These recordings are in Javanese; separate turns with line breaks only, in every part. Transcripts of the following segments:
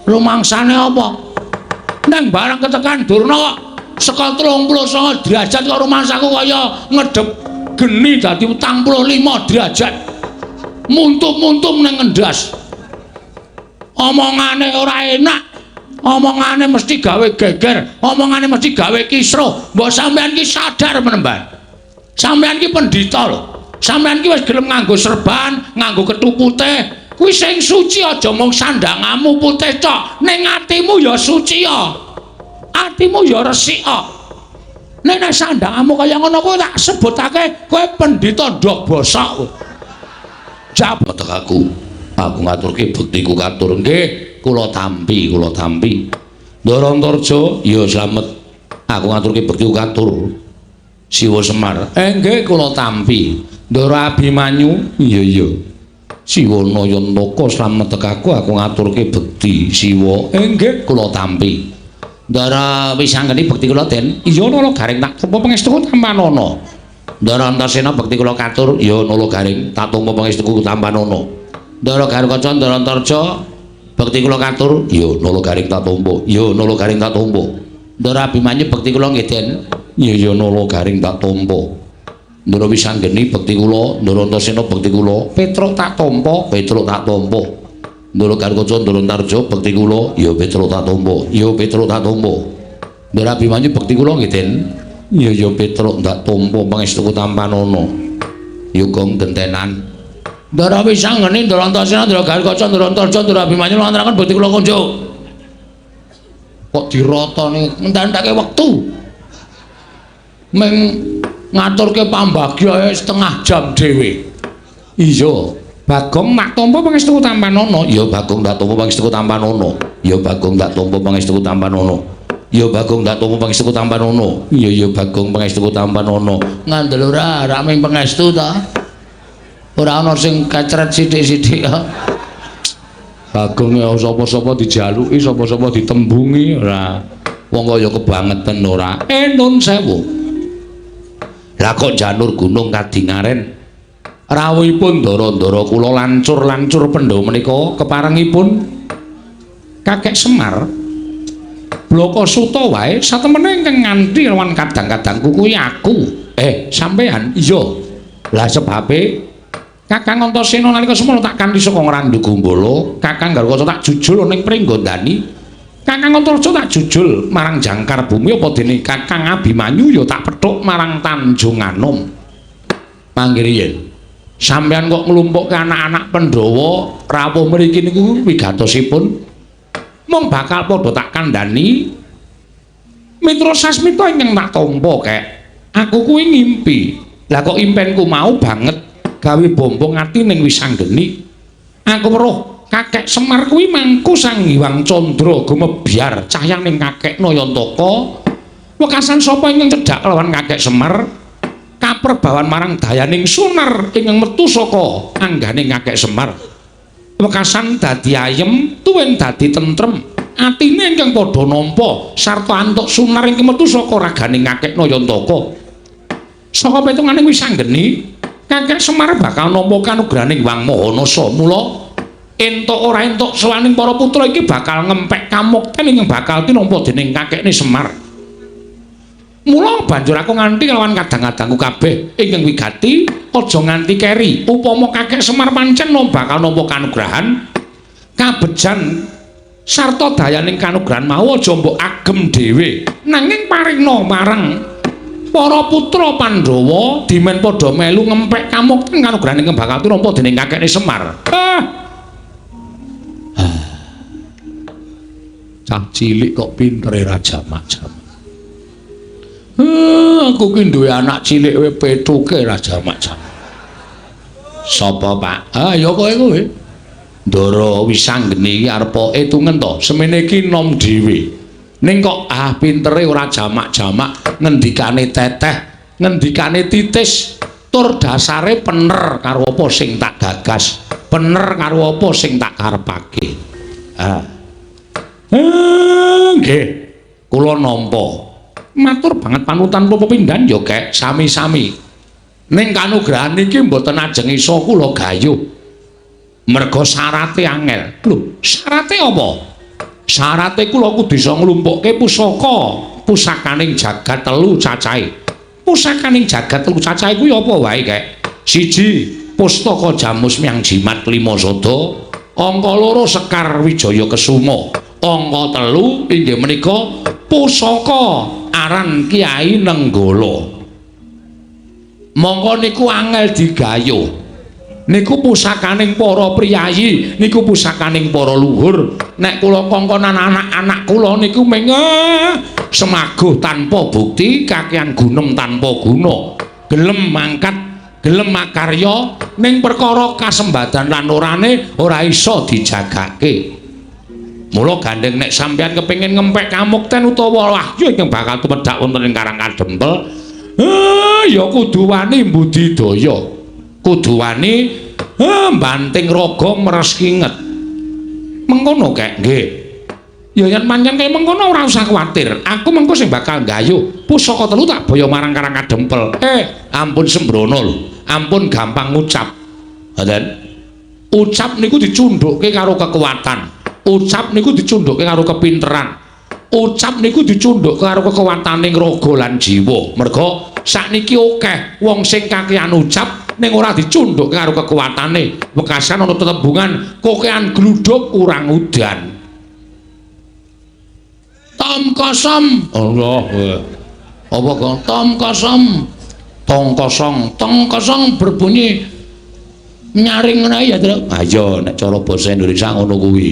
Rumangsane apa? Neng barang ketekan Durna kok saka 39 derajat kok rumangsaku kaya ngedep geni dadi 45 derajat. Muntum-muntum neng ngendas. Omongane ora enak. Omongane mesti gawe geger, omongane mesti gawe kisruh. Mbok sampean ki sadar menemban. Sampean ki pendhita lho. Sampean ki wis gelem nganggo serban, nganggo kethu putih. Kuwi sing suci aja mung sandangamu putih tok, ning atimu ya suci ya. Atimu ya resik kok. Nek sandangamu kaya ngono kuwi tak sebutake kowe pendhita ndok bosok. Jabot aku. Aku ngaturke bektiku katur nggih. Kula tampi. Ndara Antarja ya slamet. Aku ngaturke bekti katur. Siwa Semar. Nggih kula tampi. Ndara Abimanyu. Iya. Siwa Nayantaka slamet tekaku aku ngaturke bekti Siwa. Nggih kula tampi. Ndara Wisanggeni bekti kula den. Iya nala garing tak tampa pangestuku Tampanana. Ndara Antasena bekti kula katur. Ya nala garing tak tampa pangestuku Tampanana. Ndara Garukaca Ndara Antarja bekti kula katur, ya nala garing tak tampa. Ya nala garing tak tampa. Ndara Abimanyu bekti kula nggih Den. Ya nala garing tak tampa. Ndara Wisanggeni bekti kula, Ndara Antasena bekti kula, Petruk tak tampa. Ndara Garukaca Ndara Antarja bekti kula, ya Petruk tak tampa. Ndara Abimanyu bekti kula nggih Den. Ya Petruk tak tampa pangestuku Tampanana. Yugong gentenan. Ndara Wisanggeni Ndara Antasena Ndara Garukaca Ndara Antarja Ndara Abimanyu nglantaraken bekti kula kunjuk. Kok dirotoni ngentek-enteke wektu. Ming ngaturke pambagya setengah jam dhewe. Iya, Bagong mak tampa pangestuku Tampanana. Ya Bagong tak tampa pangestuku Tampanana. Ya Bagong tak tampa pangestuku Tampanana. Ya Bagong tak tampa pangestuku Tampanana. Iya Bagong pangestuku Tampanana. Ngandel ora ming pangestu ta? Ora ana sing kacret sithik-sithik. Bagong ya sapa-sapa dijaluki, sapa-sapa ditembungi ora. Wong kaya kebangetan ora. Nun sewu. Lah kok janur gunung kadingaren. Rawuhipun ndara-ndara kula lancur-lancur Pandhawa menika keparengipun Kakek Semar. Bloko Suta wae satemene ingkang nganti lawan kadang-kadangku kuwi aku. Sampean? Iya. Lah sebabe Kakang Antasena nalika semana tak kanthi saka Ngrandu Gombala, Kakang Garukaca tak jujul ning Pringgondani. Kakang Antarja tak jujul marang Jangkar Bumi apa dene Kakang Abimanyu ya tak pethuk marang Tanjung Anom. Mangke riyen sampeyan kok nglumpukke anak-anak Pandhawa rawuh mriki niku wigatosipun mung bakal padha tak kandhani Mitra Sasmita ingkang tak tampa kek. Aku kuwi ngimpi. Lah kok impenku mau banget gawe bombong ati ning Wisanggeni. Aku weruh Kakek Semar kuwi mangku Sang Hyang Candra gumebyar cahyaning Kakek Nayantaka. Wekasan sapa ingkang cedhak lawan Kakek Semar? Kaperbawan marang dayaning sunar ingkang metu saka angganing Kakek Semar. Wekasan dadi ayem, tuwin dadi tentrem. Atine ingkang padha nampa sarta antuk sunar ingkang metu saka raganing Kakek Nayantaka. Saka petunganing Wisanggeni, Kakek Semar bakal nampa kanugrahaning Wang Mahanasa. Mula entuk ora entuk sawaning para putra iki bakal ngempek kamukten ingkang bakal tinampa dening kakekne Semar. Mula banjur aku nganti lawan kadang-kadangku kabeh ingkang wigati aja nganti keri. Upama Kakek Semar pancen bakal nampa kanugrahan kabejan sarta dayaning kanugrahan mau aja mbok agem dhewe, nanging paringna marang para putra Pandhawa dimen padha melu ngempek kamukten kanugrahan ingkang bakal tinampa dening kakekne Semar. Cah cilik kok pintere raja macam. Aku ki duwe anak cilik wae petuke raja macam. Sapa, Pak? Ya kowe kuwi. Ndara Wisanggeni iki arep etungen to, semene iki nom dhewe. Ning kok pintere ora jamak-jamak, ngendikane teteh, ngendikane titis, tur dasare pener karo apa sing tak gagas, pener karo apa sing tak karepake. Nggih, kula nampa. Matur banget panutan kula pepindhan ya kek sami-sami. Ning kanugrahan iki mboten ajeng isa kula gayuh. Merga syarate angel. Lho, syarate apa? Syarate kula kudu bisa nglumpukke pusakaning jagat telu cacahe. Pusakaning jagat telu cacahe kuwi apa wae kek? Siji, pustaka Jamus Myang Jimat Lima Sada, angka 2 Sekar Wijaya Kesuma, angka 3 inggih menika pusaka aran Kyai Nenggala. Monggo niku angel digayuh. Niku pusakaning para priyayi, niku pusakaning para luhur. Nek kula kongkonan anak-anak kula niku mung semaguh tanpa bukti, kakehan gunem tanpa guna. Gelem mangkat, gelem makarya ning perkara kasembadan lan orane ora iso dijagake. Mula gandeng nek sampeyan kepengin ngempek kamukten utawa wahyu ingkang bakal tumedhak wonten ing Karang Kadempel, ya kudu wani mbudidaya. Kudu wani banting raga meres kinget. Mengkono kek nggih. Ya yen pancen kaya mengkono ora usah kuwatir. Aku mengko sing bakal nggayuh pusaka telu tak boyo marang Karang Kadempel. Ampun sembrono lho. Ampun gampang ngucap. Ngoten. Ucap niku dicundhukke karo kekuatan. Ucap niku dicundhukke karo kepinteran. Ucap niku dicundhukke karo kekuwataning raga lan jiwa. Merga sakniki akeh wong sing kakehan ucap ning ora dicundhukke karo kekuwatane. Wekasan ana tetembungan kokean gluduk kurang udan. Tom kosong. Allah. Apa kok tom kosong? Tong kosong berbunyi nyaring ngene ya, Tru. Ayo nek cara basa Indonesia ngono kuwi.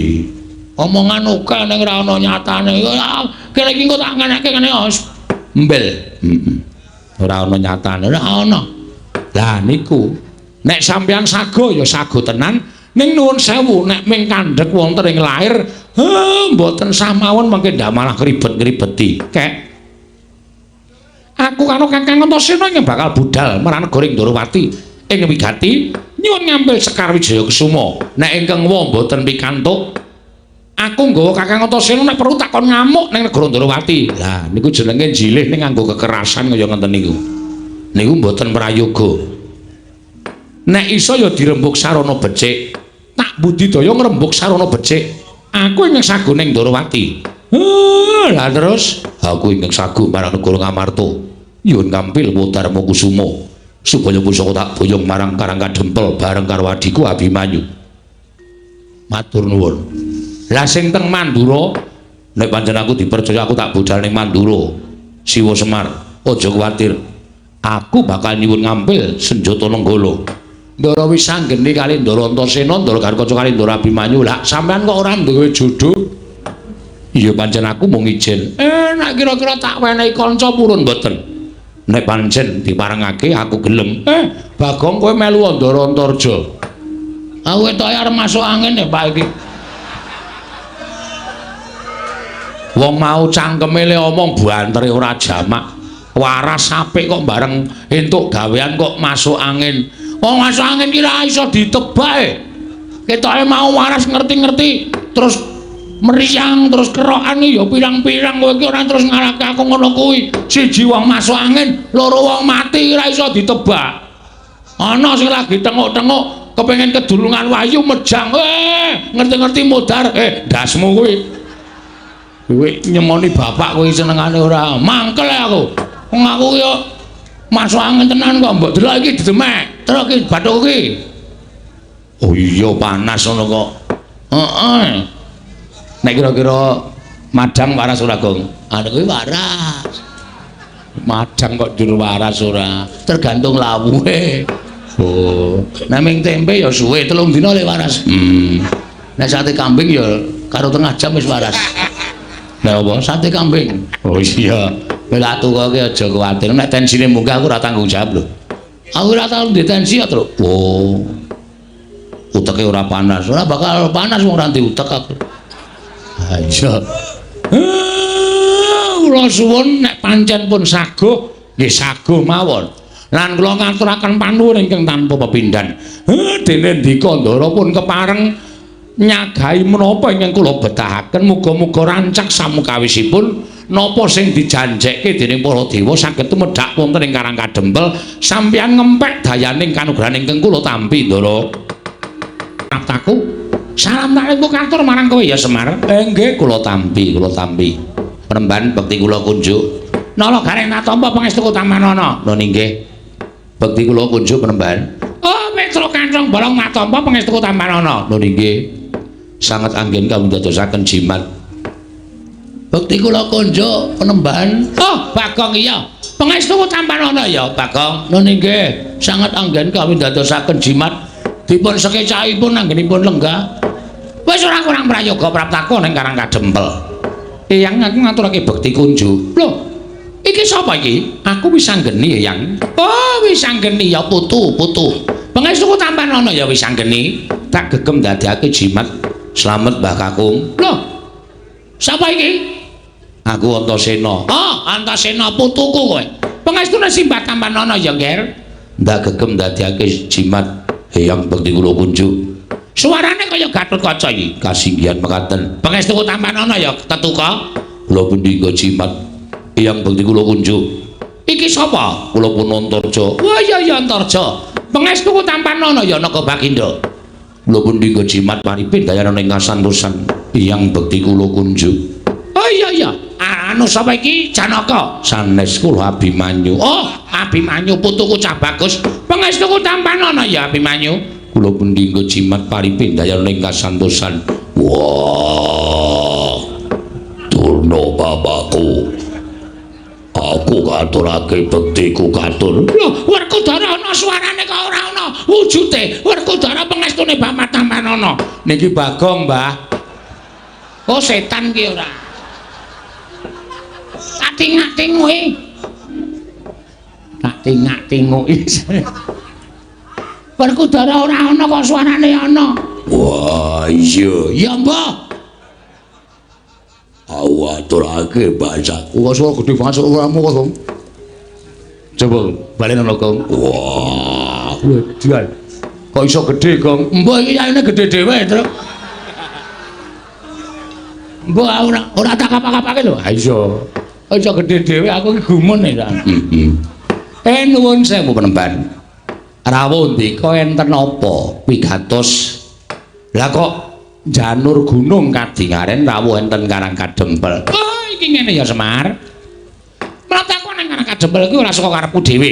Omongan oke ning ora ana nyatane. Kene iki kok tak ngeneke kene mbel. Ora ana nyatane, ora ana. Lah niku nek sampeyan sago ya sago tenan, ning nuwun sewu nek ming kandhek wonten ing lair, mboten samawon mengke ndak malah kribet-kribeti. Kek aku karo Kakang Antasena ing bakal budal marang negara Ndorowati ing wigati nyuwun ngambil Sekar Wijaya Kesuma. Nek ingkang wa mboten pikantuk, aku nggawa Kakang Antasena nek perlu takon ngamuk ning negara Ndorowati. Lah niku jenenge jilih ning nganggo kekerasan kaya ngoten niku. Niku mboten prayoga. Nek iso ya dirembuk sarana becik. Tak budidaya ngrembuk sarana becik. Aku ingkang sagu ning Ndorowati. Lah terus aku ingkang sagu marang negara Ngamarta. Nyuwun ngampil Wodarma Kusuma supaya pusaka tak boyong marang Karang Kadempel bareng karo adhiku Abimanyu. Matur nuwun. Lah sing teng Mandura nek pancen aku dipercaya aku tak budal ning Mandura. Siwa Semar, aja kuwatir. Aku bakal nyuwun ngampil senjata Nenggala. Ndara wis sanggeni kali Ndara Antasena, Ndara Garkaca kali Ndara Abimanyu. Lah sampean kok ora duwe jodoh? Iya pancen aku mung ijin. Nek kira-kira tak wenehi kanca purun mboten. Nek pancen diparengake aku gelem. Bagong kowe melu Ndara Antarja. Aku ketoke arep masuk angin ya Pak iki. Wong mau cangkeme le omong bantere ora jamak. Waras apik kok bareng entuk gawean kok masuk angin. Wong masuk angin ki ra iso ditebak. Ketoke mau waras ngerti-ngerti terus meriang terus kerokan ya pirang-pirang kowe iki ora terus ngarake aku ngono kuwi. Siji wong masuk angin, loro wong mati ra iso ditebak. Ana sing lagi tengok-tengok kepengin kedulungan wayu mejang. Ngerti-ngerti modar. Dasmu kuwi. Kowe nyemoni bapak kowe senengane ora. Mangkel aku. Wong aku ya masuk angin tenan kok mbok delok iki didemek. Terus iki bathuk iki. Oh iya panas ngono kok. Heeh. Nek kira-kira madang waras ora, Gong? Anu kuwi waras. Madang kok jur waras ora. Tergantung lawuhe. Oh, nek ming tempe ya suwe 3 dina le waras. Nek sate kambing ya karo tengah jam wis waras. Lah apa sate kambing? Oh iya. Bela tukoke aja kuwatir. Nek tensine munggah aku ora tanggung jawab lho. Aku ora tau ndek tensi ya, Tru. Oh. Uteke ora panas. Ora bakal panas wong ora ndek utek aku. Ayo. Kula suwun nek pancen pun saguh, nggih saguh mawon. Lan kula ngaturaken panuwun ingkang tanpa pepindhan. Dene ndika Ndara pun kepareng nyagahi menapa ingkang kula betahaken, muga-muga rancak samukawisipun napa sing dijanjekke dening para dewa saged tumedhak wonten ing Karang Kadempel, sampeyan ngempek dayaning kanugrahan ingkang kula tampi Ndara. Taku Salam talimku katur marang kowe ya Semar. Nggih kula tampi. Penemban bekti kula kunjuk. Nala gareng natampa pangestuku Tamanana. Lho nggih. Bekti kula kunjuk penemban. Oh, Petro Kancung bolong natampa pangestuku Tamanana. Lho nggih. Sanget anggen kawula dadosaken jimat. Bekti kula kunjuk penemban. Oh, Bagong iya. Pangestuku Tamanana ya, Bagong. Lho nggih. Sanget anggen kawula dadosaken jimat. Dipun sekecahipun anggenipun lenggah. Wis ora kurang prayoga praptako ning Karang Kadempel. Eyang aku ngaturake bekti kunjuk. Lho, iki sapa iki? Aku wis anggeni, Eyang. Oh, wis anggeni ya putu. Pangestuku Tamanana ya wis anggeni. Tak gegem dadekake jimat slamet Mbah Kakung. Lho, sapa iki? Aku Antasena. Oh, Antasena putuku kowe. Pangestune Simbah Tamanana ya, Nger. Tak gegem dadekake jimat Eyang bekti kula kunjuk. Suarane kaya Gatotkaca iki, kasinggihan mekaten. Pangestuku Tamanana ya tetuka. Kula pundi nggo jimat Eyang bekti kula kunjuk. Iki sapa? Kula pun Antarja. Wah iya Antarja. Pangestuku Tamanana ya Naka Baginda. Kula pundi nggo jimat paripin dayana ing kasantosan Eyang bekti kula kunjuk. Oh iya. Anu sapa iki? Janaka. Sanes kula Abimanyu. Oh, Abimanyu putuku cah bagus. Pangestuku Tamanana ya Abimanyu. Kula pundi nggo jimat paripin dayana ing kasantosan. Wah. Durna bapakku. Aku katurake bektiku katur. Lho, Werkudara ana suarane kok ora ana wujude. Werkudara pangestune Bapak Tamanana. Niki Bagong, Mbah. Oh, setan ki ora. Kating-katinguki. Kating-katinguki. Werkudara ora ana kok suarane ana. Wah, iya. Ya, Mbah. Awaturake bacaku. Kok suara gedhe banget suaramu kok, Gong. Coba balen ana, Gong. Wah, jual. Kok iso gedhe, Gong? Mbah iki yaine gedhe dhewe, Truk. Mbah ora tak kapak-kapake lho. Ha iso. Kok iso gedhe dhewe aku iki gumun ya. Nuwun sewu penemban. Rawuh ndika enten apa pigatos? Lah kok janur gunung kadingaren rawuh enten Karang Kadempel. Oh, iki ngene ya Semar. Mlaku nang Karang Kadempel iki ora saka karepku dhewe.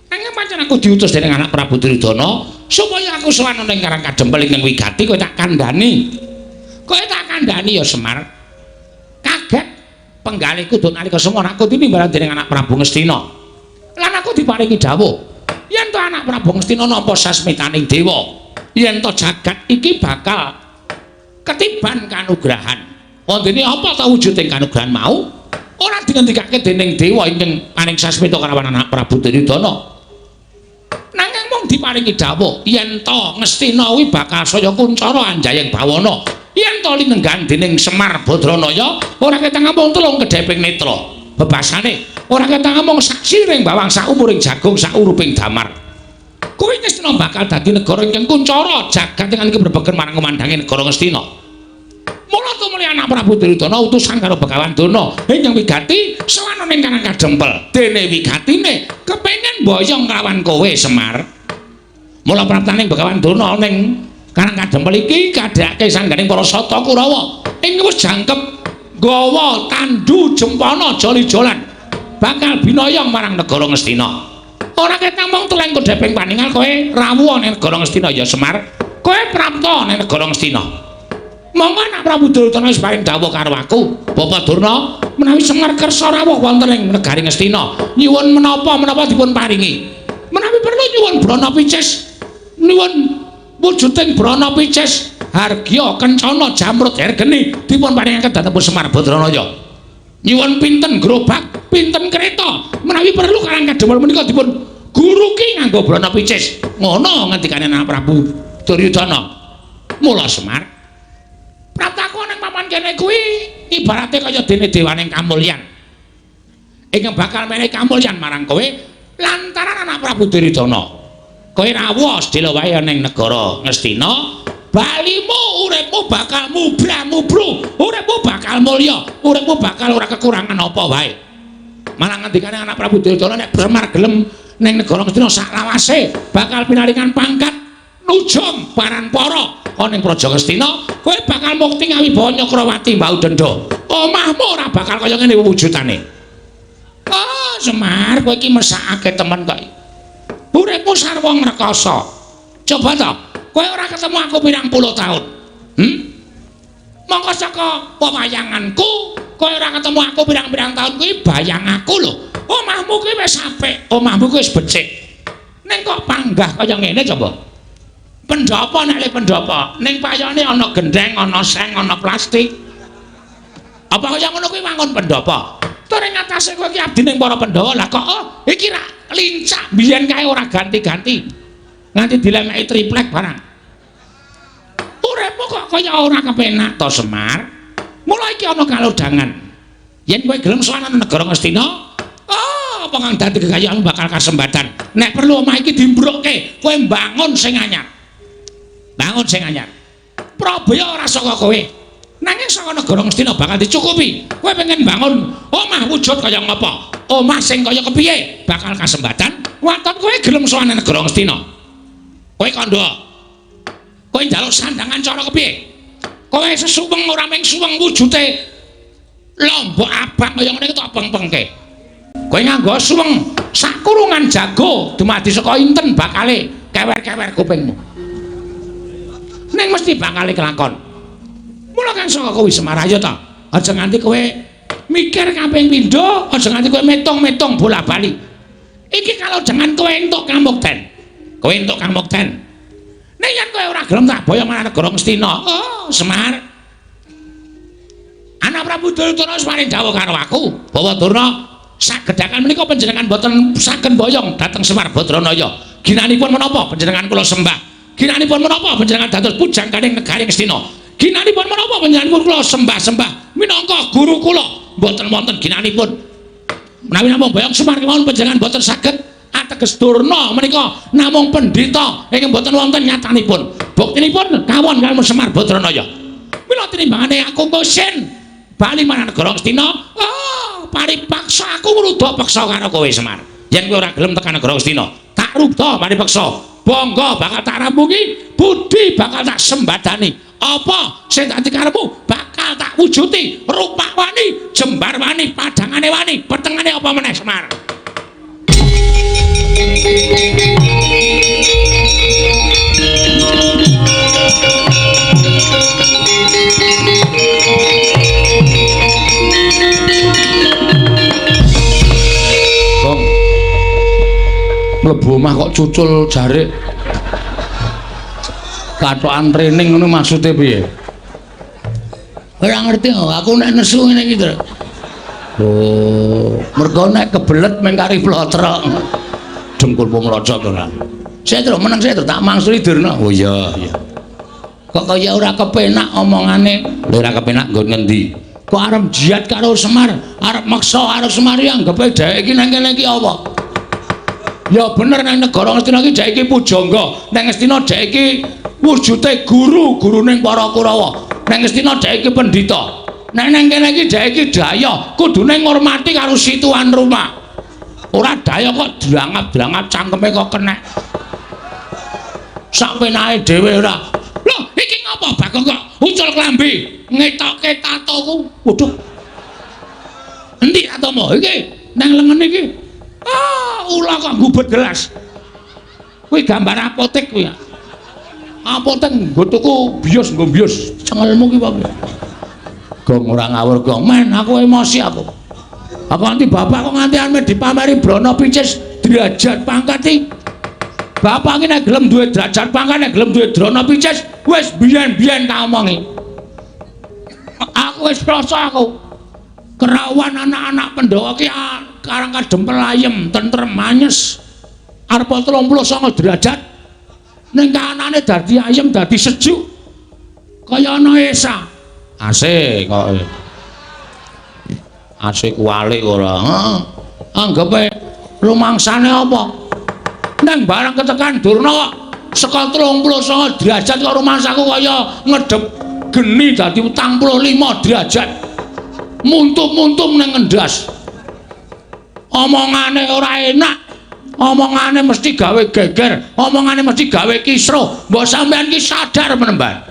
Nanging pancen aku diutus dening anak Prabu Duryudana supaya aku sowan ning Karang Kadempel ing wigati kowe tak kandhani. Kowe tak kandhani ya Semar. Kaget penggalihku duk nalika semana aku tinimbalan dening anak Prabu Ngastina. Lan aku diparingi dawuh yen to anak Prabu Ngastina nampa sasmitaning dewa, yen to jagat iki bakal ketiban kanugrahan. Wondene apa ta wujuding kanugrahan mau? Ora dingendikake dening dewa ingkang paring sasmita kalawan anak Prabu Duryudana. Nanging mung diparingi dawuh yen to Ngastina kuwi bakal saya kuncara anjayeng bawana. Yen to linenggan dening Semar Badranaya ora ketang mung telung kedheping netra. Bebasane ora ketang mung saksi ring bawang saumuring jagung sauruping damar. Kuwi Ngastina bakal dadi negara ingkang kuncara jagat ingkang berbeken marang komandange negara Ngastina. Mula tumuli anak Prabu Duryudana utusan karo Begawan Dana ingkang wigati sowan ning Karang Kadempel. Dene wigatine kepengin mboyong nglawan kowe Semar. Mula praptaning Begawan Dana ning Karang Kadempel iki kadhake sangganing para Sata Kurawa ing wis jangkep gawa tandu jempana joli-jolan bakal binayang marang negara Ngastina. Ora ketang mung teleng kedheping paningal kowe rawuh ning negara Ngastina ya Semar. Kowe prapta ning negara Ngastina. Monggo anak Prabu Duryudana wis paring dawuh karo aku, Bapak Durna, menawi Semar kersa rawuh wonten ing negari Ngastina, nyuwun menapa dipun paringi. Menawi perlu nyuwun brana picis, nyuwun wujuding brana picis, hargya kencana jamrut hergeni dipun paringaken dhateng Semar Badranaya. Nyuwun pinten gerobak, pinten kereta, menawi perlu Karang Kadempel menika dipun guruki nganggo brana picis. Ngono ngendikane anak Prabu Duryudana. Mula Semar prataku ning papan kene kuwi ibarate kaya dene dewaning kamulyan. Ingkang bakal menehi kamulyan marang kowe lantaran anak Prabu Duryudana. Kowe rawuh sedhela wae ning negara Ngastina, balimu uripmu bakal mubra-mubru, uripmu bakal mulya, uripmu bakal ora kekurangan apa wae. Malah ngendikane anak Prabu Duryudana nek Semar gelem ning negara Ngastina sak lawase bakal pinaringan pangkat nujum Paranpara. ana ing Praja Ngastina kowe bakal mukti ngawibawa Nyakrawati Mbau Denda. Omahmu ora bakal kaya ngene wujudane. Oh, Semar, kowe iki mesakake temen kok. Uripmu sarwa ngrekoso. Coba to, kowe ora ketemu aku pirang puluh taun. Mongko saka pewayanganku, kowe ora ketemu aku pirang-pirang taun kuwi bayang aku lho. Omahmu kuwi wis apik, omahmu kuwi wis becik. Ning kok panggah kaya ngene coba. Pendopo nek le pendopo, ning payone ana gendeng, ana seng, ana plastik. Apa kaya ngono kuwi wangun pendopo? Tur ing atase kowe iki abdi ning para Pandhawa, lah kok iki ra lincak biyen kae ora ganti-ganti. Nganti dilemeki triplek barang. Uripmu kok kaya ora kepenak to, Semar? Mula iki ana kalodhangan. Yen kowe gelem sowan negara Ngastina, apa kang dadi kekayaanmu bakal kasembatan. Nek perlu omah iki dimbrukke, kowe mbangun sing anyar. Bangun sing anyar. Prabaya ora saka kowe. Nanging saka negara Ngastina bakal dicukupi. Kowe pengen bangun omah wujud kaya ngapa? Omah sing kaya kepiye? Bakal kasembatan. Waton kowe gelem sowan negara Ngastina. Kowe kandha. Kowe njaluk sandangan cara kepiye? Kowe sesuweng ora mung suweng wujude lombok abang kaya ngene iki tok peng-pengke. Kowe nganggo suweng sakurungan jago dumadi saka inten bakale kewer-kewer kupingmu. Ning mesti bakale kelakon. Mula kan saka kowe Semar ayo ta. Aja nganti kowe mikir kaping pindho, aja nganti kowe metung-metung bola-bali. Iki kalau jangan kowe entuk kamukten. Kowe entuk kamukten. Nek yen kowe ora gelem tak boyo marang negara Ngastina. Oh, Semar. Anak Prabu Duryudana wis maring dawuh karo aku, bahwa Durna sagedhakan menika panjenengan boten saged boyong dhateng Semar Badranaya. Ginanipun menapa panjenengan kula sembah? Ginanipun menapa panjenengan dados pujangganing negari Ngastina? Ginanipun menapa panjenengan kula sembah-sembah minangka guru kula? Mboten wonten ginanipun. Menawi namung boyong Semar kemawon panjenengan boten saged ateges Durna menika namung pendhita ingkang boten wonten nyatanipun. Buktinipun kawon kaliyan Semar Badranaya. Mila tinimbangane aku kosen bali marang negara Ngastina, paripaksa aku ngruda peksa karo kowe Semar. Yen kowe ora gelem tekan negara Ngastina, tak ruda paripaksa. Bangga bakal tak rampungi, budi bakal tak sembadani. Apa sing dadi karepmu bakal tak wujuti. Rupa wani, jembar wani, padangane wani, petengane apa meneh Semar. Bang, mlebu omah kok cucul jarik katokan training ngono maksude piye? Ora ngerti kok, aku nek nesu ngene iki to. Oh, mergo nek kebelet meng kari plotrok. Dengkulmu nglocok ora. Saya terus meneng saya terus tak mangsuli Durna. Oh iya, iya. Kok kaya ora kepenak omongane. Lha ora kepenak nggon ngendi? Kok arep jiat karo Semar, arep maksa karo Semar ya anggepe dhek iki nang kene iki apa? Ya bener nang negara Ngastina iki dhek iki pujangga. Nang Ngastina dhek iki wujude guru, guruning para Kurawa. Nang Ngastina dhek iki pendhita. Nek nang kene iki dhek iki daya, kudune ngurmati karo situan rumah. Ora daya kok drangap-drangap cangkeme kok kenek. Sak penake dhewe ora. Lho, iki ngapa Bagong kok ucul klambi, ngetokke tatoku. Waduh. Endi tatomu iki? Nang lengen iki. Ula kok ngubet gelas. Kuwi gambar apotek kuwi ya. Apotek nggo tuku bios, nggo bios. Cengelmu ki apa? Gong ora ngawur gong, men aku emosi aku. Aku nanti bapak kok nganti ame dipameri Brana Picis derajat pangkat iki. Bapak iki nek gelem duwe derajat pangkat, nek gelem duwe Brana Picis, wis biyen-biyen tak omongi. Aku wis krasa aku. Kerawan anak-anak Pandhawa ki karang kadempel ayem, tentrem anyes. Arep 39 derajat. Ning kanane dadi ayem, dadi sejuk. Kaya ana Esa. Asik kok. Asik walik ora. Anggepe rumangsane apa? Nang barang ketekan Durna kok saka 39 derajat kok rumangsaku kaya ngedep geni dadi 45 derajat. Muntum-muntum nang ngendas. Omongane ora enak. Omongane mesti gawe geger, omongane mesti gawe kisruh. Mbok sampean ki sadar menemban.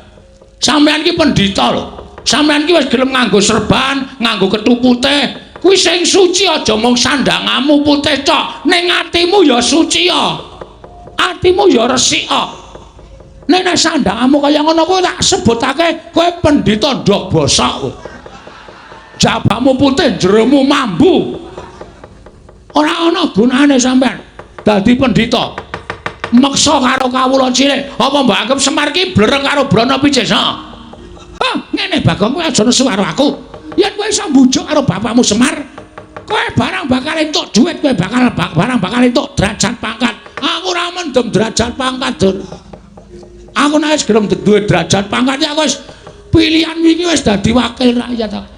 Sampeyan ki pendhita lho. Sampeyan ki wis gelem nganggo serban, nganggo kethu putih. Kuwi sing suci aja mung sandhangamu putih tok, ning atimu ya suci ya. Atimu ya resik kok. Nek sandhangamu kaya ngono kuwi tak sebutake kowe pendhita ndok bosok kowe. Jabahmu putih, jeromu mambu. Ora ana gunane sampean dadi pendhita. Meksa karo kawula cilik, apa mbok anggap Semar ki blereng karo Brana Picis? Ah, ngene Bagong kowe aja nesu karo aku. Yen kowe iso mbujuk karo bapakmu Semar, kowe barang bakal entuk dhuwit, kowe barang bakal entuk derajat pangkat. Aku ora mendem derajat pangkat, Dur. Aku nek wis gelem duwe derajat pangkat ya wis pilihan wingi wis dadi wakil rakyat aku.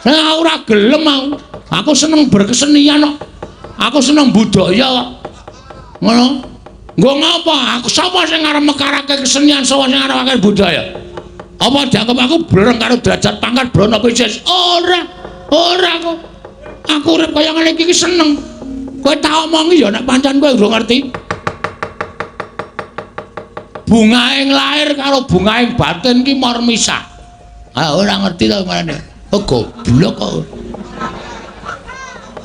Nah, ora gelem aku. Aku seneng berkesenian kok. Aku seneng budaya kok. Ngono. Nggo ngapa? Aku sapa sing arep mekarake kesenian, sapa sing arep akeh budaya? Apa dianggap aku blereng karo derajat pangkat Brana Picis? Ora kok. Aku urip kaya ngene iki seneng. Kowe tak omongi ya nek pancen kowe ora ngerti. Bungaing lahir karo bungaing batin ki mor misah. Ah ora ngerti to ngene. Oh goblok kok.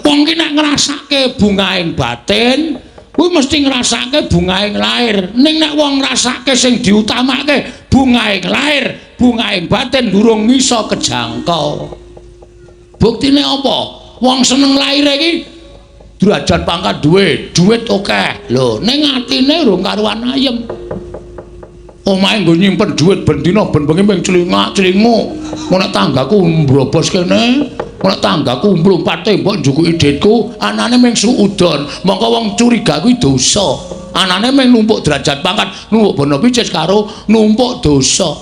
Wong ki nek ngrasake bungaing batin, kuwi mesti ngrasake bungaing lahir. Ning nek wong ngrasake sing diutamake bungaing lahir, bungaing batin durung iso kejangkau. Buktine apa? Wong seneng lahire iki derajat pangkat duit akeh. Lho, ning atine urung karuan ayem. Omahe nggo nyimpen dhuwit ben dina ben bengi ping celingak-celingu. Nek tanggaku mbrobos kene, nek tanggaku mlumpate mbok njukuki dhitku, anane ming suudon. Mongko wong curiga kuwi dosa. Anane ming numpuk derajat pangkat, numpuk Brana Picis karo numpuk dosa.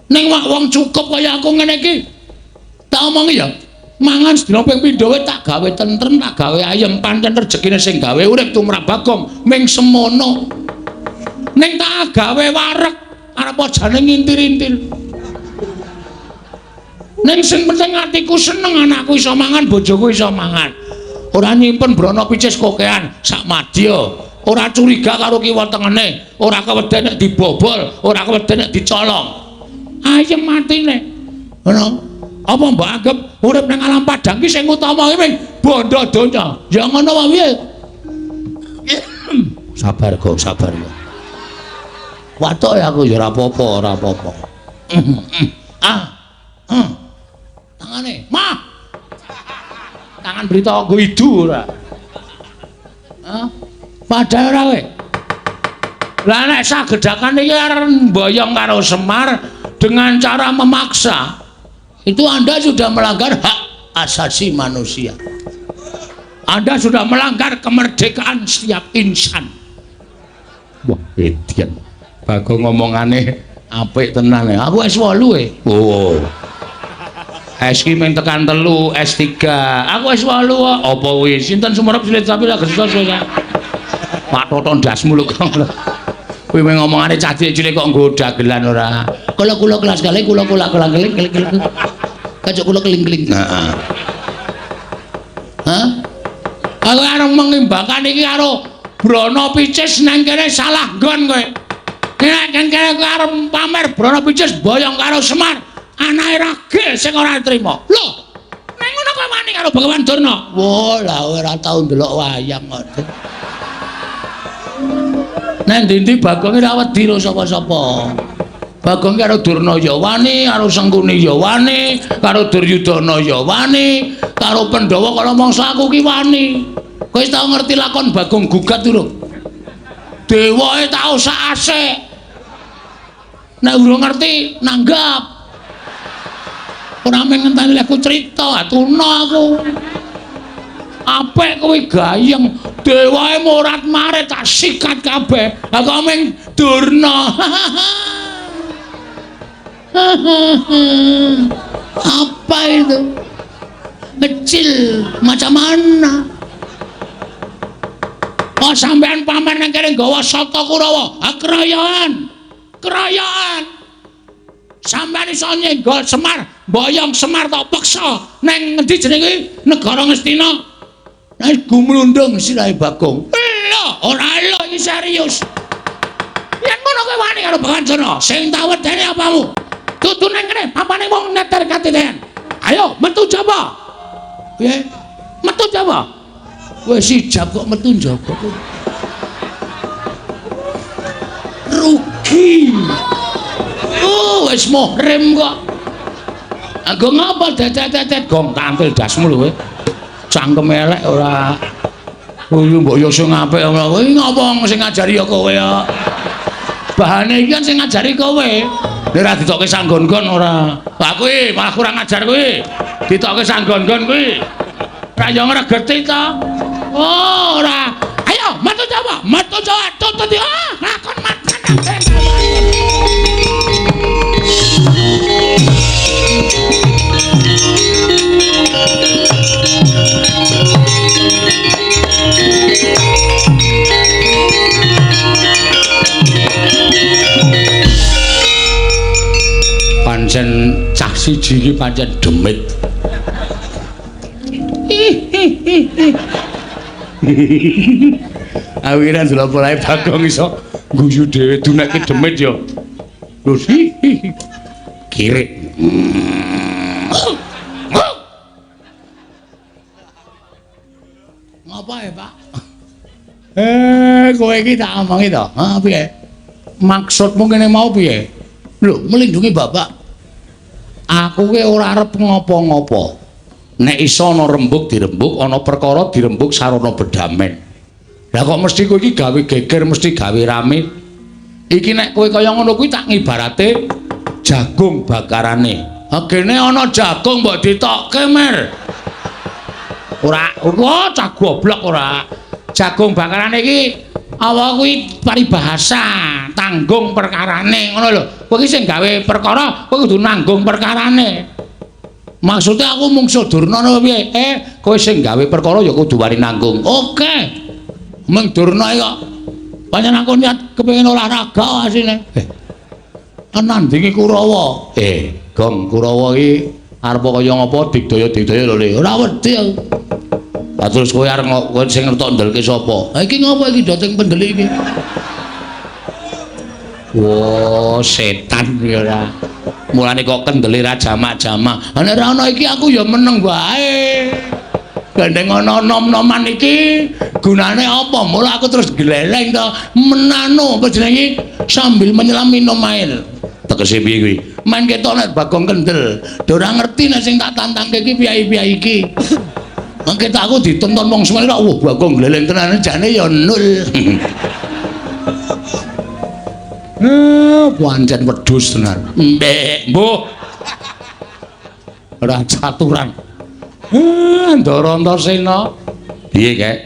Ning wong cukup kaya aku ngene iki. Tak omongi ya, mangan sedina ping pindho wae tak gawe tentrem, tak gawe ayem, pancen rezekine sing gawe urip tumrap Bagong ming semono. Ning tak gawe wareg arep jane ngintir-intir. Ning sing penting atiku seneng anakku iso mangan, bojoku iso mangan. Ora nyimpen Brana Picis kokean sak madya. Ora curiga karo kiwa tengene, ora keweden nek dibobol, ora keweden nek dicolong. Ayem matine. Ngono. Apa mbok anggap urip ning alam padang ki sing utama ki ming bondo donya. Ya ngono wae piye? Sabar kok, sabar kok. Watuk ya aku ya ora apa-apa. Tangane, mah. Tangan berita nggo idu ora. Padahal ora kowe. Lah nek sagedakan iki arep mboyong karo Semar dengan cara memaksa, itu Anda sudah melanggar hak asasi manusia. Anda sudah melanggar kemerdekaan setiap insan. Wah, edian. Bagong ngomongane apik tenan ya. Aku S8 Oh. S ki mung tekan 3, S3. Aku S8 kok. Apa wis sinten sumerep silit tapi lagi susah. Pak Toton dasmu lho kok. Kuwi mung ngomongane cah cilik kok nggo dagelan ora. Kula kelas kali kula keling. Kacuk kula keling-keling. Heeh. Hah? Aku arep mengimbangkan iki karo Brana Picis nang kene salah nggon kowe. Nek kene arep pamer Brana Picis boyong karo Semar, anake rage sing ora trima. Lho, nek ngono kowe wani karo Bagawan Durna. Wah, lah ora tau ndelok wayang kok. Nek ndi-ndi Bagong ora wedi karo sapa-sapa. Bagong karo Durna ya wani, karo Sengkuni ya wani, karo Duryudana ya wani, karo Pandhawa kala mangsa aku ki wani. Kowe wis tau ngerti lakon Bagong Gugat durung? Dewae tau sak asik. Nek urung ngerti nanggap. Ora mung ngenteni aku crita, tuna aku. Apik kowe gayeng, dewae morat-marit tak sikat kabeh. Lah kok mung Durna. Apa itu? Kecil macam mana? Oh sampean pamer nang kene nggawa Sata Kurawa. Kerayaan. Sampeyan iso nyenggol Semar, boyong Semar tak peksa. Neng ngendi jenenge negara Ngastina? Nek gumlundung sirahe Bagong. Lho, ora lho iki serius. Yen ngono kowe wani karo Banjana, sing tak wedeni apamu? Dudu nang kene, papane wong neter katiten. Ayo, metu jaba. Piye? Metu jaba. Wis sijab kok metu jaba. Rugi. Oh, wis muhrim kok. Anggo ngapa dedet-dedet gong tampil dasmu lho kowe. Cangkem elek ora. Oh, mbok yo sing apik ngono. Kowe ngapa sing ngajari ya kowe ya? Bahane iki kan sing ngajari kowe. Nek ora ditokke sanggon-gon ora. Lah kuwi malah kurang ajar kuwi. Ditokke sanggon-gon kuwi. Ora yo ngregeti to. Oh, ora. Ayo, metu coba. Metu coba. Tutut yo. Lakon makan. Pancen cah siji iki pancen demit. Awiran delok polahe Bagong iso guyu dhewe dunake demit ya. Lho kirik. Ngapa ya, Pak? Kowe iki tak omongi to. Ha piye? Maksudmu kene mau piye? Lho, melindungi Bapak. Aku ki ora arep ngopo-ngopo. Nek iso ana rembug dirembug, ana perkara dirembug sarana bedamen. Lah kok mesti kowe iki gawe geger, mesti gawe rame. Iki nek kowe kaya ngono kuwi tak ngibarate jagung bakarane. Kene ana jagung mbok ditokke, Mer. Ora, cah goblok ora. Jagung bakarane iki apa kuwi paribahasa, tanggung perkarane ngono lho. Kowe iki sing gawe perkara, kowe kudu nanggung perkarane. Maksudnya aku mungsuh Durna apa piye? Kowe sing gawe perkara ya kudu wani nanggung. Oke. Mung Durna kok pancen aku niat kepengin olahraga asine. Nandingi Kurawa. Gong Kurawa iki arep kaya ngapa digdaya-digdaya lho Le. Ora wedi aku. Lah terus kowe arep kowe sing ngertok ndelke sapa? Ha iki ngapa iki doteng pendelik iki? Wo, setan iki ora. Mulane kok kendele ra jamak-jamak. Nek ora ana iki aku ya meneng wae. Gandeng ana nom-noman iki gunane apa? Mula aku terus gleleng to menano apa jenenge sambil menyelam minum air. Tegese piye kuwi? Main ketok nek Bagong kendel. Ora ngerti nek sing tak tantangke iki piyai-piyai iki. Mangke tak aku ditonton wong semene kok wah Bagong gleleng tenan jane ya nul. Pancen wedhus tenan. Mbek, mbuh. Ora caturan. Ndara Antasena. Piye, Kek?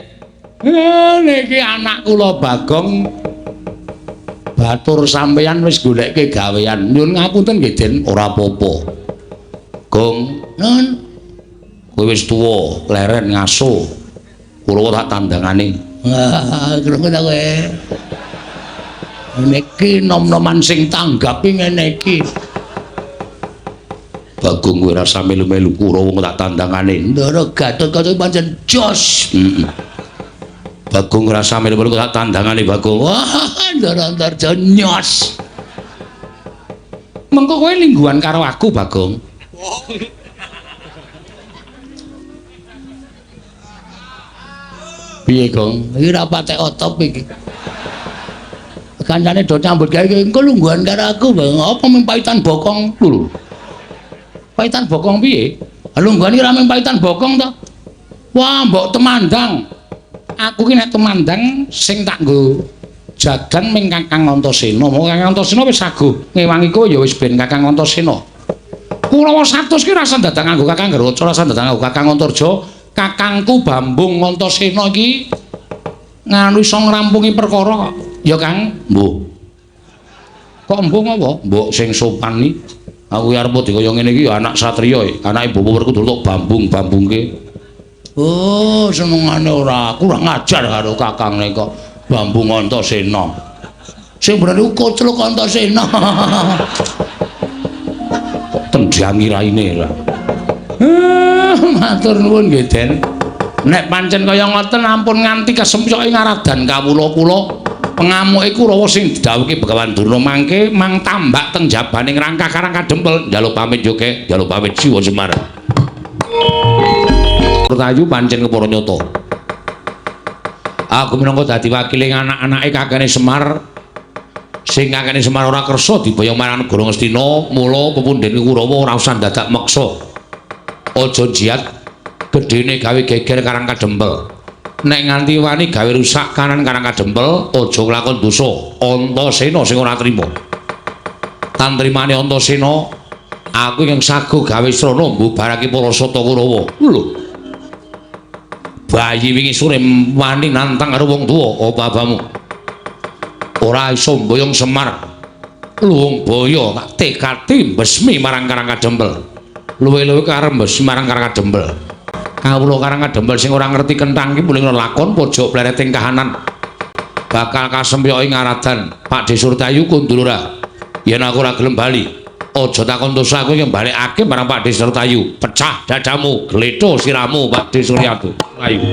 Niki anak kula Bagong batur sampeyan wis goleke gawean. Nyun ngapunten nggih, Den, ora apa-apa. Gong, nun. Kowe wis tuwa, leren ngaso. Kula tak tandangane. Krungu ta kowe? Niki nom-noman sing tanggapi ngene iki. Bagong kowe rasa melu-melu Kurawa tak tandangane. Ndara Gatotkaca pancen jos. Bagong rasa melu-melu tak tandangane Bagong. Wah, Ndara Antarja nyos. Mengko kowe lingguhan karo aku, Bagong. Piye, Gong? Iki ra patek otop iki. Kancane do nyambut gawe engko lungguhan karo aku, Bang. Apa mempaitan bokong lho. Paitan bokong piye? Lungguhan iki ra mempaitan bokong to. Wah, mbok temandang. Aku ki nek temandang sing tak nggo jagan ming Kakang Antasena. Mong Kakang Antasena wis saguh ngewangi kowe ya wis ben Kakang Antasena. Kurawa 100 ki rasa datang nganggo Kakang Garaca, rasa datang nganggo Kakang Antarja. Kakangku Bambung Antasena iki nganu iso ngrampungi perkara kok. Ya Kang, mbuh. Kok mbuh apa? Mbok sing sopan iki. Aku arep dikaya ngene iki ya anak satriya, anake Bapak Werkudara tok bambung-bambungke. Oh, senengane ora kurang ajar karo kakangne kok Bambung Antasena. Sing bener iku Kocluk Antasena. Tendhangi raine ra. Matur nuwun nggih, Den. Nek pancen kaya ngoten ampun nganti kesempyoke ngaradan kawula kula Pengamuke Kurawa sing didhawuhke Begawan Durna mangke mang tambak teng jabaning rangka Karang Kadempel njaluk pamit joge njaluk pamit Jiwa Semar. Tayu pancen kepara nyata. Aku minangka dadi wakile anak-anake kakene Semar sing kakene Semar ora kersa diboyong marang negara Ngastina, mula pepundhen Kurawa ora usah dadak meksa. Aja jiat gedene gawe geger Karang Kadempel. Nek nganti wani gawe rusak kanan Karang Kadempel, aja nglakon dosa. Antasena sing ora trima. Tantrimane Antasena, aku yang sago gawe srana mbubarake para Sata Kurawa. Lho. Bayi wingi sore wani nantang karo wong tuwa, apa abamu? Ora iso mboyong Semar. Luwung boyo tak tekati mbesmi marang Karang Kadempel. Luwe-luwe karep mbesmi marang Karang Kadempel. Kawula Karang Kadempel sing ora ngerti kenthang iki muling lakon pojok plereting kahanan bakal kasempyoki ngaradan Pak Desurtayu kundulura yen aku ora gelem bali aja takon dosa aku yang balikake marang Pak Desurtayu pecah dadamu gletho siramu Pak Desurtayu ayo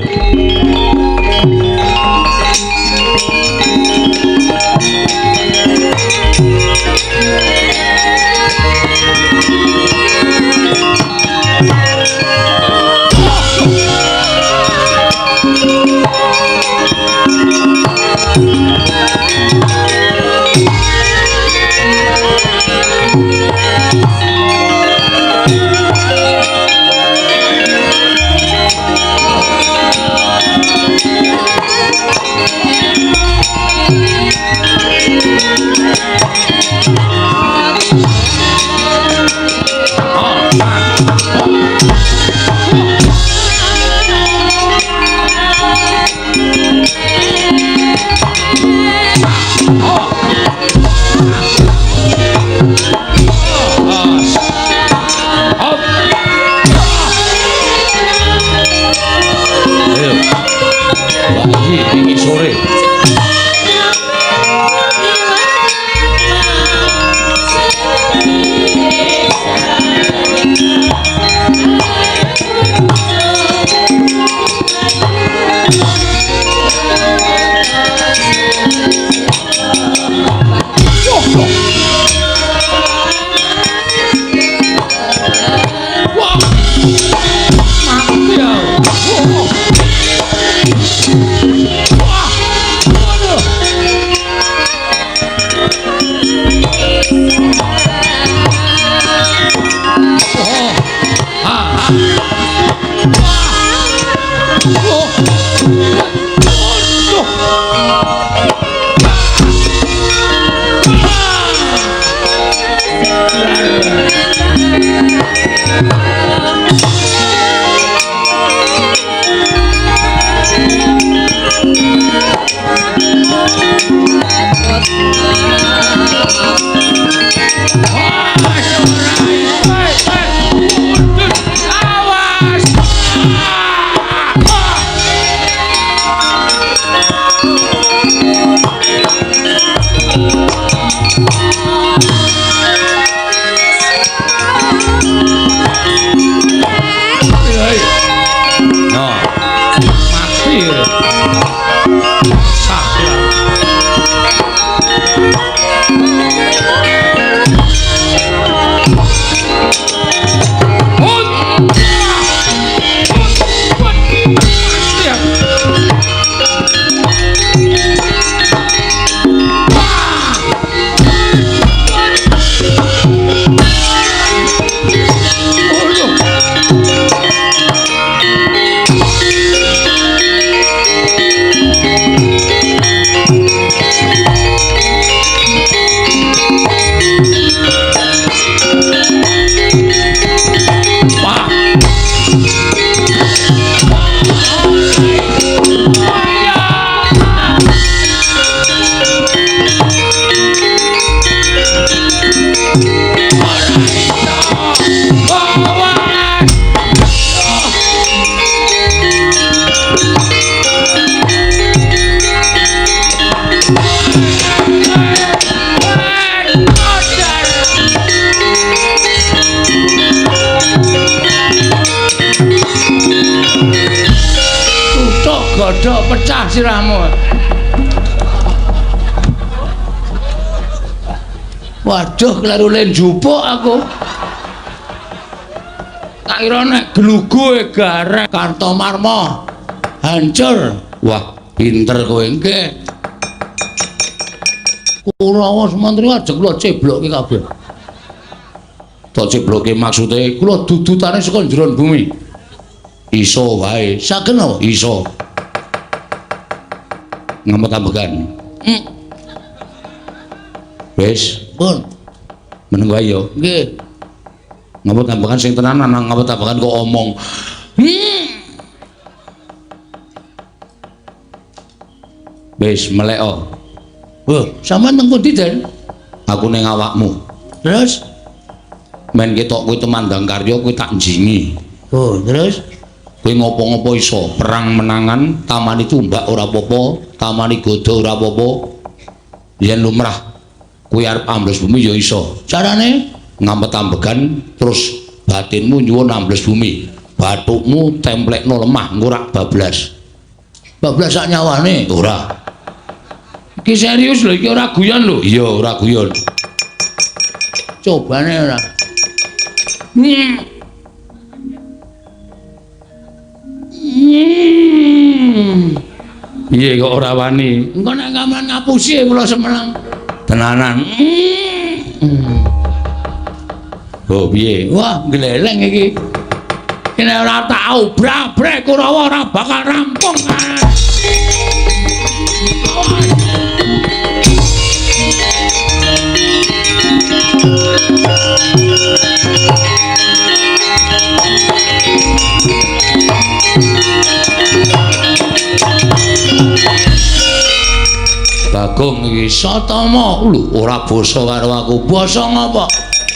godhok pecah sirahmu.
Waduh, kleru len jupuk aku. Tak kira nek glugu garek Kartomarma hancur. Wah, pinter kowe nggih. Kurawa Semantri ajeng kula ceblokke kabeh. Tak ceblokke maksude kula dudutane saka njero bumi. Iso wae. Saken apa? Iso. Ngamot ambekan. Wis, pun. Meneng wae yo. Nggih. Ngapa tambahan sing tenanan ngapa tambahan kok omong. Wis meleko. Wah, sampean nang pundi, Den? Aku ning awakmu. Terus men ketok kowe temandang karya kowe tak njingi. Oh, terus kowe ngopo-ngopo iso perang menangan, tamani tumbak ora apa-apa, tamani godo ora apa-apa. Yen lumrah kowe arep ambles bumi ya iso. Carane ngampet ambegan terus batinmu nyuwun ambles bumi. Bathukmu templekno lemah engko rak bablas. Bablas sak nyawane ora. Iki serius lho, iki ora guyon lho. Iya, ora guyon. Cobane ora. Piye kok ora wani? Engko nek gaman ngapusi kula semeneng. Tenanan. Oh piye? Wah, gleleng iki. Kene ora tau brabrek Kurawa ora bakal rampung kan. Bagong iki Satama lho ora basa karo aku. Basa ngapa?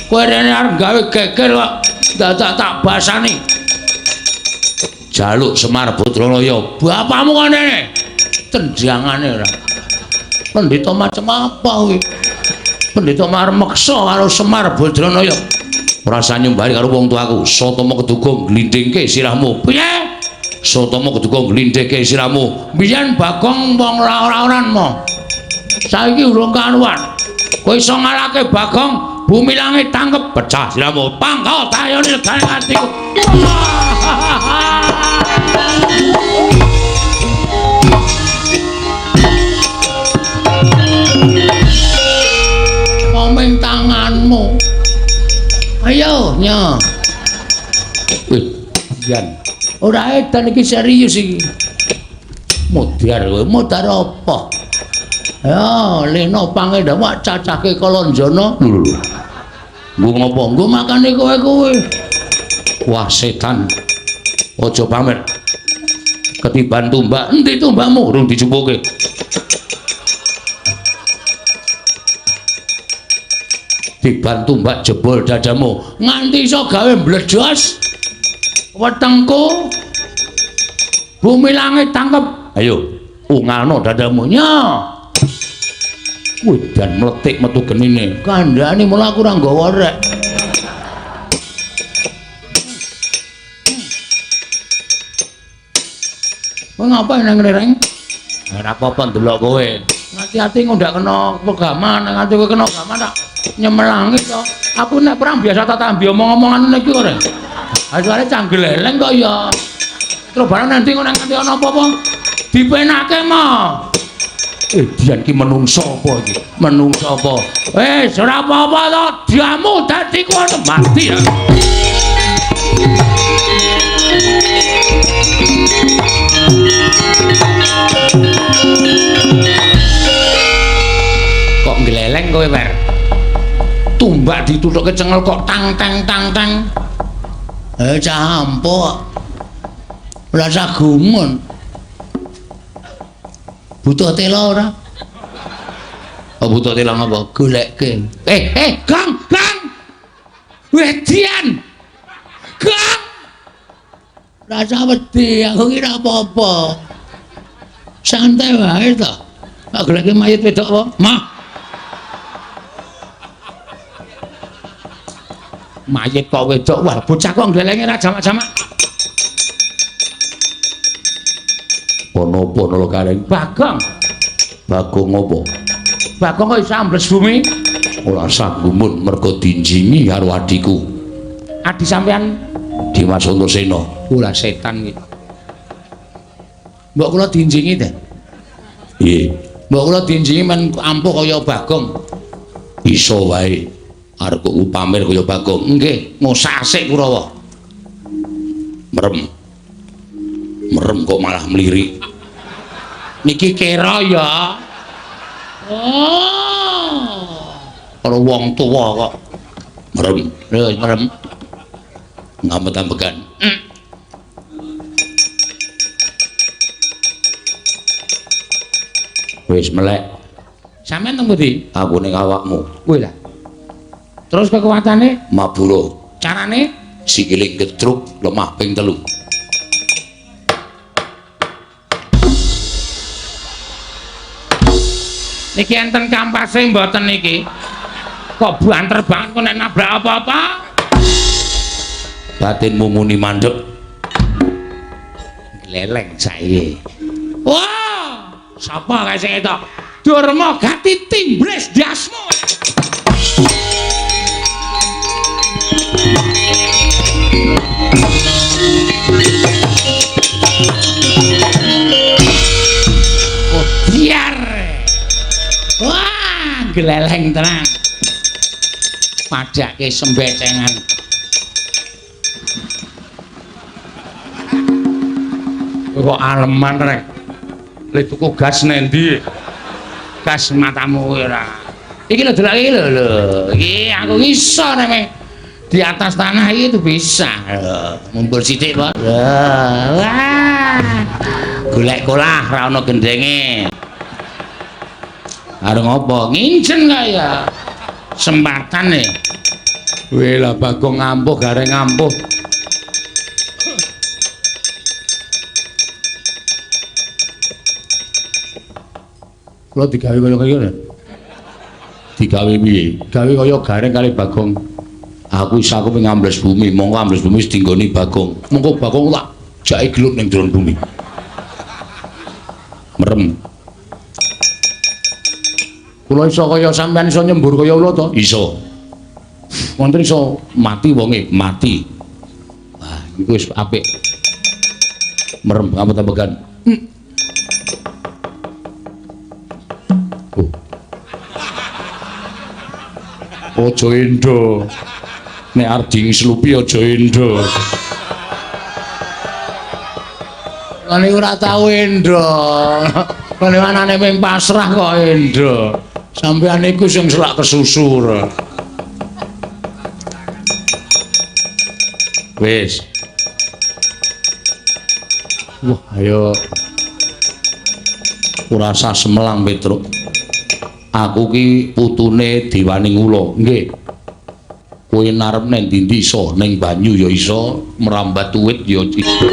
Kowe rene arep gawe geger kok dadak tak basani. Jaluk Semar Badranaya. Bapakmu kok rene. Tenjangane ora. Pendhita macam apa kowe? Pendhita marmeksa karo Semar Badranaya. Ora sanyumbari karo wong tuaku. Satama keduga glindhingke sirahmu. Piye? Satama keduga glindhingke sirahmu. Biyen Bagong wong ora-oranmu. Saiki urung karuan. Kowe iso ngalahke Bagong, bumi langit tangkep pecah sirahmu. Pangko tayone legane atiku. Komeng tanganmu. Ayo, nya. Wih, jan. Ora edan iki serius iki. Mudhar kowe, mudhar apa? Ya, leno pangedhawa cacake Kalanjana. Nggo ngopo? Nggo makane kowe-kowe. Wah, setan. Aja pamer. Ketiban tumbak, endi tumbakmu urung dicupuke. Tiban tumbak jebol dadamu nganti iso gawe mbledhos wetengku. Bumi langit tangkep. Ayo, ungalno dadamu nya. Dan meletik metu genine. Kandhane mula aku ora nggawa rek. Kowe ngapain nang reng? Ora apa-apa ndelok kowe. Hati-hati ngondak kena pegaman, nganti kowe kena pegaman tak nyemelangi to. Aku nek perang biasa tak tambi omong-omongan ngene iki kok rek. Asale canggleleng kok ya. Terus barang nanti kok nganti ana apa-apa dipenake mah. Dian ki menungso apa iki? Menungso apa? Wis ora apa-apa to, diamu dadi kono mati ya. Kok ngleleng kowe, Wer? Tumbak ditutuke cengel kok tang tang tang tang. Cah ampuk. Ora usah gumun. Butuh tela ora? Oh, butuh tela ngapa? Golekke. Gang! Wedian! Gang! Rasa wedi, aku kira apa-apa. Santai wae to. Tak goleki mayit wedok apa? Mah. Mayit kok wedok, wah bocah kok nglelenge ra jamak-jamak. Pono-pono lo kareng Bagong. Bagong apa? Bagong kok iso ambles bumi? ora sanggumun mergo dinjingi karo adiku. Adi sampean Dimas Antasena. Ora setan iki. Mbok kula dinjingi ta? Nggih. Mbok kula dinjingi men ampuh kaya Bagong. Iso wae. Arep kok pamer kaya Bagong. Nggih, ngosak asik Kurawa. Merem. Merem kok malah mlirik. Niki kira ya. Oh. Karo wong tuwa kok. Merem. Lho, merem. Ngamet-ambekan. Wis melek. Sampeyan teng pundi? Aku ning awakmu. Kuwi lah. Terus kekuatane Mabura. Carane sikile getruk lemah ping 3. Niki enten kampase mboten niki. Kok banter banget kok nek nabrak apa-apa? Batinmu muni mandek. Leleng saiki. Wah, sapa kae sing etok? Durma Gati Timbles Dasmo. Oh, biar. Wah, geleleng tenan. Padake sembecengan. Kok aleman rek. Lek tuku gas nendi? Gas matamu ora. Iki lho delok iki lho. Iki aku iso nek di atas tanah itu bisa. Ngumpul sithik, Pak. Wah. Golek kolah ra ono gendenge. Arep ngopo? Ngincen kaya. Sempatan nih. Weh lah Bagong ngampuh gareng ngampuh. Kula digawe kaya kaya. Digawe piye? Gawe kaya gareng kali Bagong. Aku isa aku ping ambles bumi, monggo ambles bumi wis dinggoni Bagong. Monggo Bagong tak jake gelut ning jero bumi. Merem. Kula iso kaya sampean iso nyembur kaya kula to? Iso. Wonten iso mati wonge, mati. Wah, iku wis apik. Merem ngamet-ambekan. Aja endo. Nek arep dingslupi aja endo. Kene ora tau endo. Kene anane ping pasrah kok endo. Sampeyan iku sing selak kesusur. Wis. Wah, ayo. Ora usah semelang Petruk. Aku ki putune Dewaning Ula, nggih. Kowe narep nang ndi iso, ning banyu ya iso, merambat tuwit ya iso.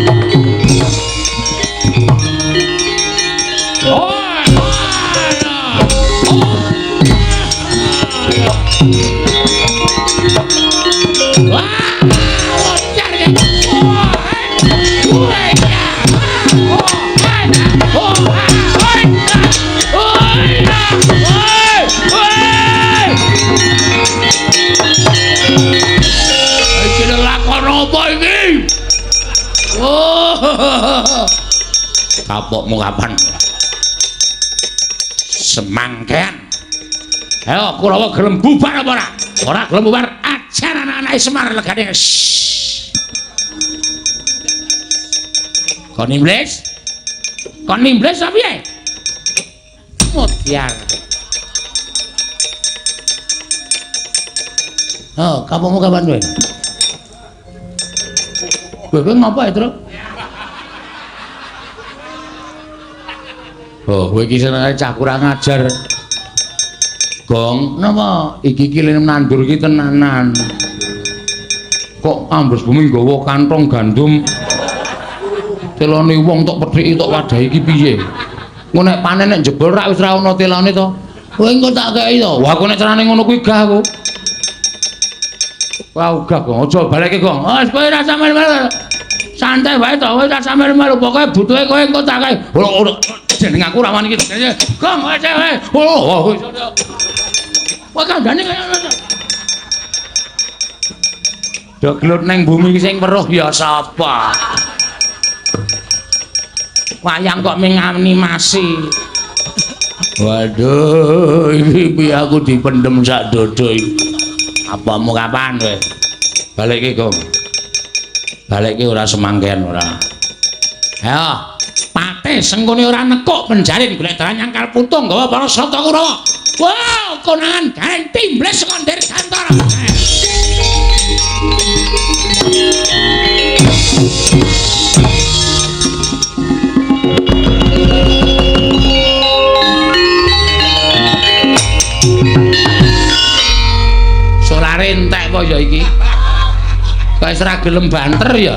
Kapokmu kapan? Semangkean. Ayo Kurawa gelem bubar apa ora? Ora gelem bubar, ajar anak-anak Semar legane. Kon nimbles? Kon nimbles apa piye? Mutiar. Oh, kapokmu kapan kowe? Kowe ngapa ya, Truk? Oh, kowe iki senenge cah kurang ajar. Gong, napa iki kilene nandur iki tenanan. Kok ambles bumi nggawa kantong gandum. Telone wong tok pedhiki tok wadahi iki piye? Engko nek panen nek jebol rak wis ra ono telone to. Kowe engko tak kei to. Wah, kok nek carane ngono kuwi gah aku. Wah, gah Gong, aja baleke Gong. Wis kowe ra sampe santai wae to, kowe ra sampe melu pokoke butuhe kowe engko tak kei. Jeneng aku ra wani iki. Gong, wis. Oh, Kok kandhane kaya ngono. Dok gelut neng bumi sing weruh ya sapa? Wayang kok ming animasi. Waduh, iki piye aku dipendem sak dodo iki. Apamu kapan kowe? Balik iki, Gong. Balik iki ora semangken ora. Ayo, Patih sengkone ora nekuk penjarin golek dalan nyangkal putung gawa para Sata Kurawa. Wow, konangan gareng timbles kondir kantor. Solare entek apa ya iki? Kok wis ora gelem banter ya?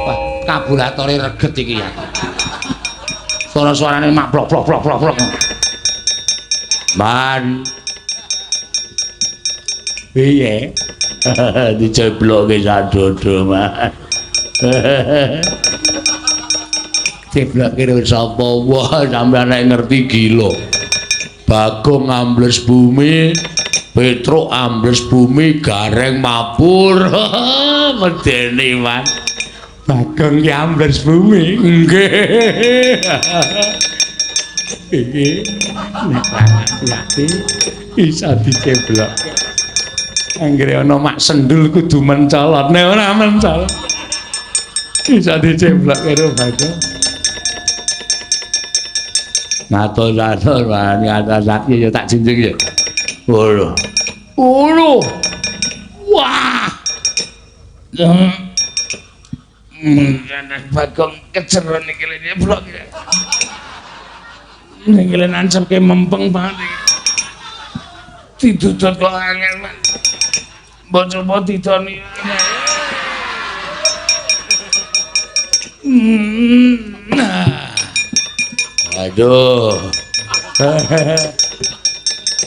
Wah, kabulatore reget iki ya. Suara-suarane mak plok plok plok plok plok. Man. Piye? Dicebloke sak dodo, Man. Ceblok kira sapa wae sampeyan nek ngerti gila. Bagong ambles bumi, Petruk ambles bumi, Gareng mapur. Medeni, Man. Bagong ki ambles bumi. Nggih. Iki nek ati bisa diceblok. Anggere ana mak sendul kudu mencolot, nek ora mencolot bisa diceblok karo Bagong. Matur-matur wani atas ya tak jinjing ya. Ngono. Ngono. Wah. Bagong keceron iki lho blok iki. Ning kene nancemke mempeng banget iki. Didudut kok angel, Man. Mbok coba didoni. Nah. Aduh.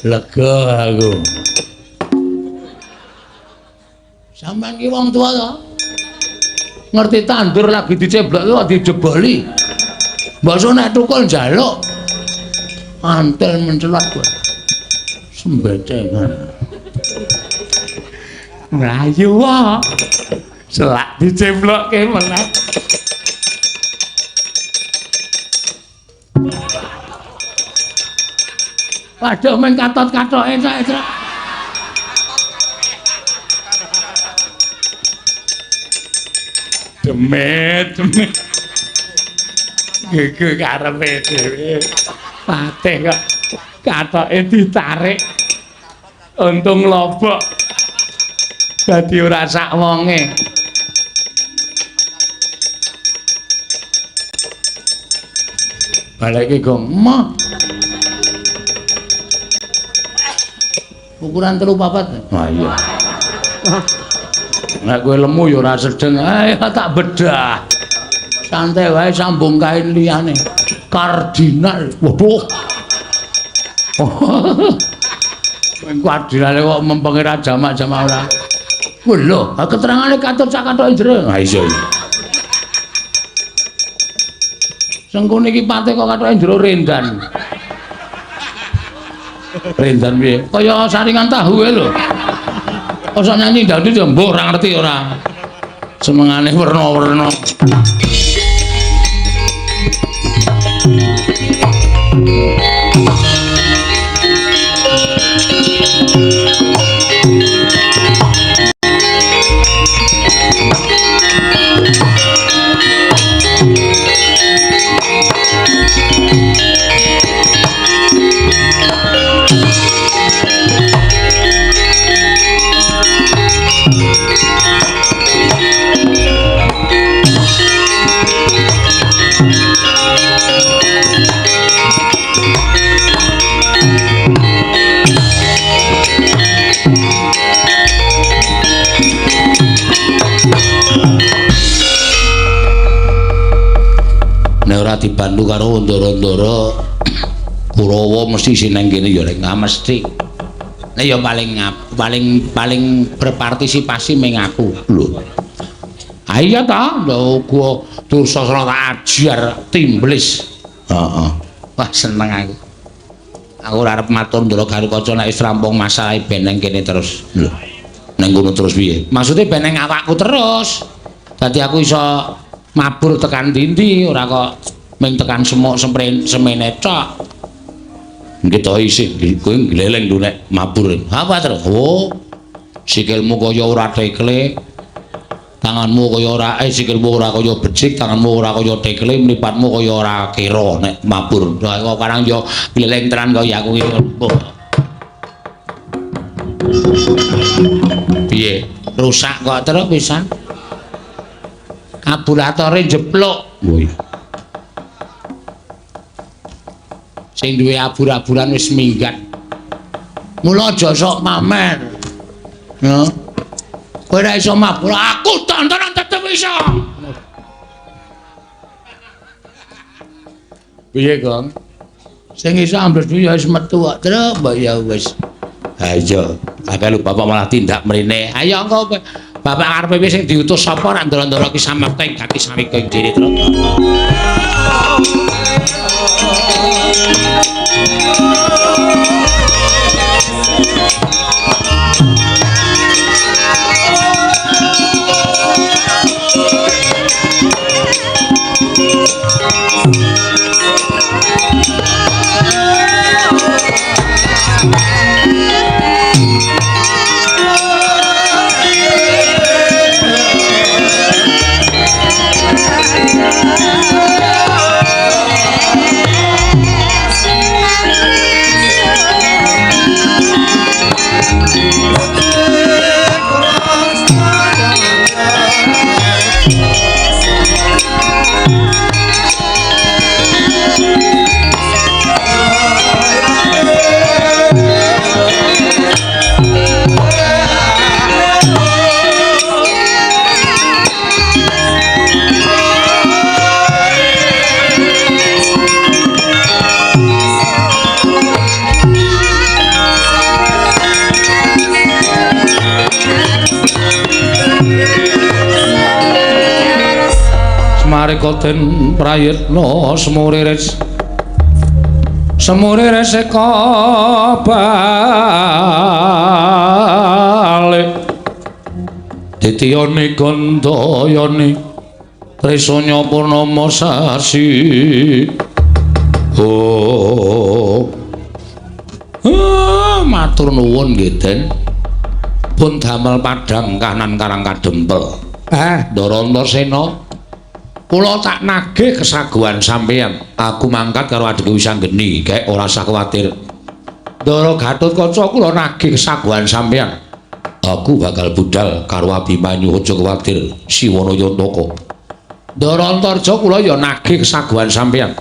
Lega aku. Sampeyan ki wong tua to. Ngerti tandur lagi diceblok kok dijeboli. Mbok nek tukul njaluk. Antel mencelat kowe. Sembecengan. Mlayu wae. Selak diceblokke meneh. Waduh men katot-katoke sak. Demet. Gege karepe dhewe. Patih kok katoke ditarik. Untung lobok. Dadi ora sak wonge. Balik iki, Gong. Mah. Ukuran 3-4. Wah iya. Nek kowe lemu ya ora sedeng. Ayo tak bedah. Santai wae sambung kain liyane. Kardinal. Waduh. Kowe kardinale kok mempenge ra jamak-jamak ora. Lho, keterangane katut sak katoke jero. Ha iya. Sengkone iki pate kok katoke jero rendan. Rendan piye? Kaya saringan tahu lho. Kok nyanyi dangdut ya mbok ora ngerti ora. Semengane werna-werna. Dibantu karo ndara-ndara Kurawa mesti sineng kene ya nek mesti. Nek ya paling berpartisipasi meng aku lho. Iya ta, lho gua Dursasana tak ajar timblis. Heeh. Wah seneng aku. Aku ora arep matur Ndara Garukaca nek wis rampung masalah ben nang kene terus. Lho. Nang ngono terus piye? Maksude ben nang awakku terus. Dadi aku iso mabur tekan ndi ora kok ming tekan semuk semene tok. Nggih to isih kowe gleleng lho nek mabur. Apa terus? Oh. Sikilmu kaya ora tekle. Tanganmu kaya ora sikilmu ora kaya becik, tanganmu ora kaya tekle, mripatmu kaya ora kira nek mabur. Kok karang yo gleleng tenan kaya aku iki. Piye? Rusak kok terus pisan. Kabulatore jepluk. Woi. Sing duwe abur-aburan wis minggat. Mula aja sok mamer. Ya. Kowe ora iso mabur, aku tontonan tetep iso. Piye, Kang? Sing iso ambles ya wis metu kok, terus mbok ya wis. Ha iya, kabeh lu bapak malah tindak mrene. Ayo engko bapak arepe wis sing diutus sapa nek ndara-ndara ki samekta ing gati sawika ing dene terus. Koten prayitna semuriris eka balik ditiyane gandayane tresanya purnama sasi matur nuwun nggih Den pun damel padhang kanan karang kadempel Ndara Antasena kula tak nagih kesaguhan sampeyan. Aku mangkat karo adike Wisanggeni, kek ora usah kuwatir. Ndara Gatotkaca kula nagih kesaguhan sampeyan. Aku bakal budal karo Abimanyu aja kuwatir, Siwana Yantaka. Ndara Antarja kula ya nagih kesaguhan sampeyan.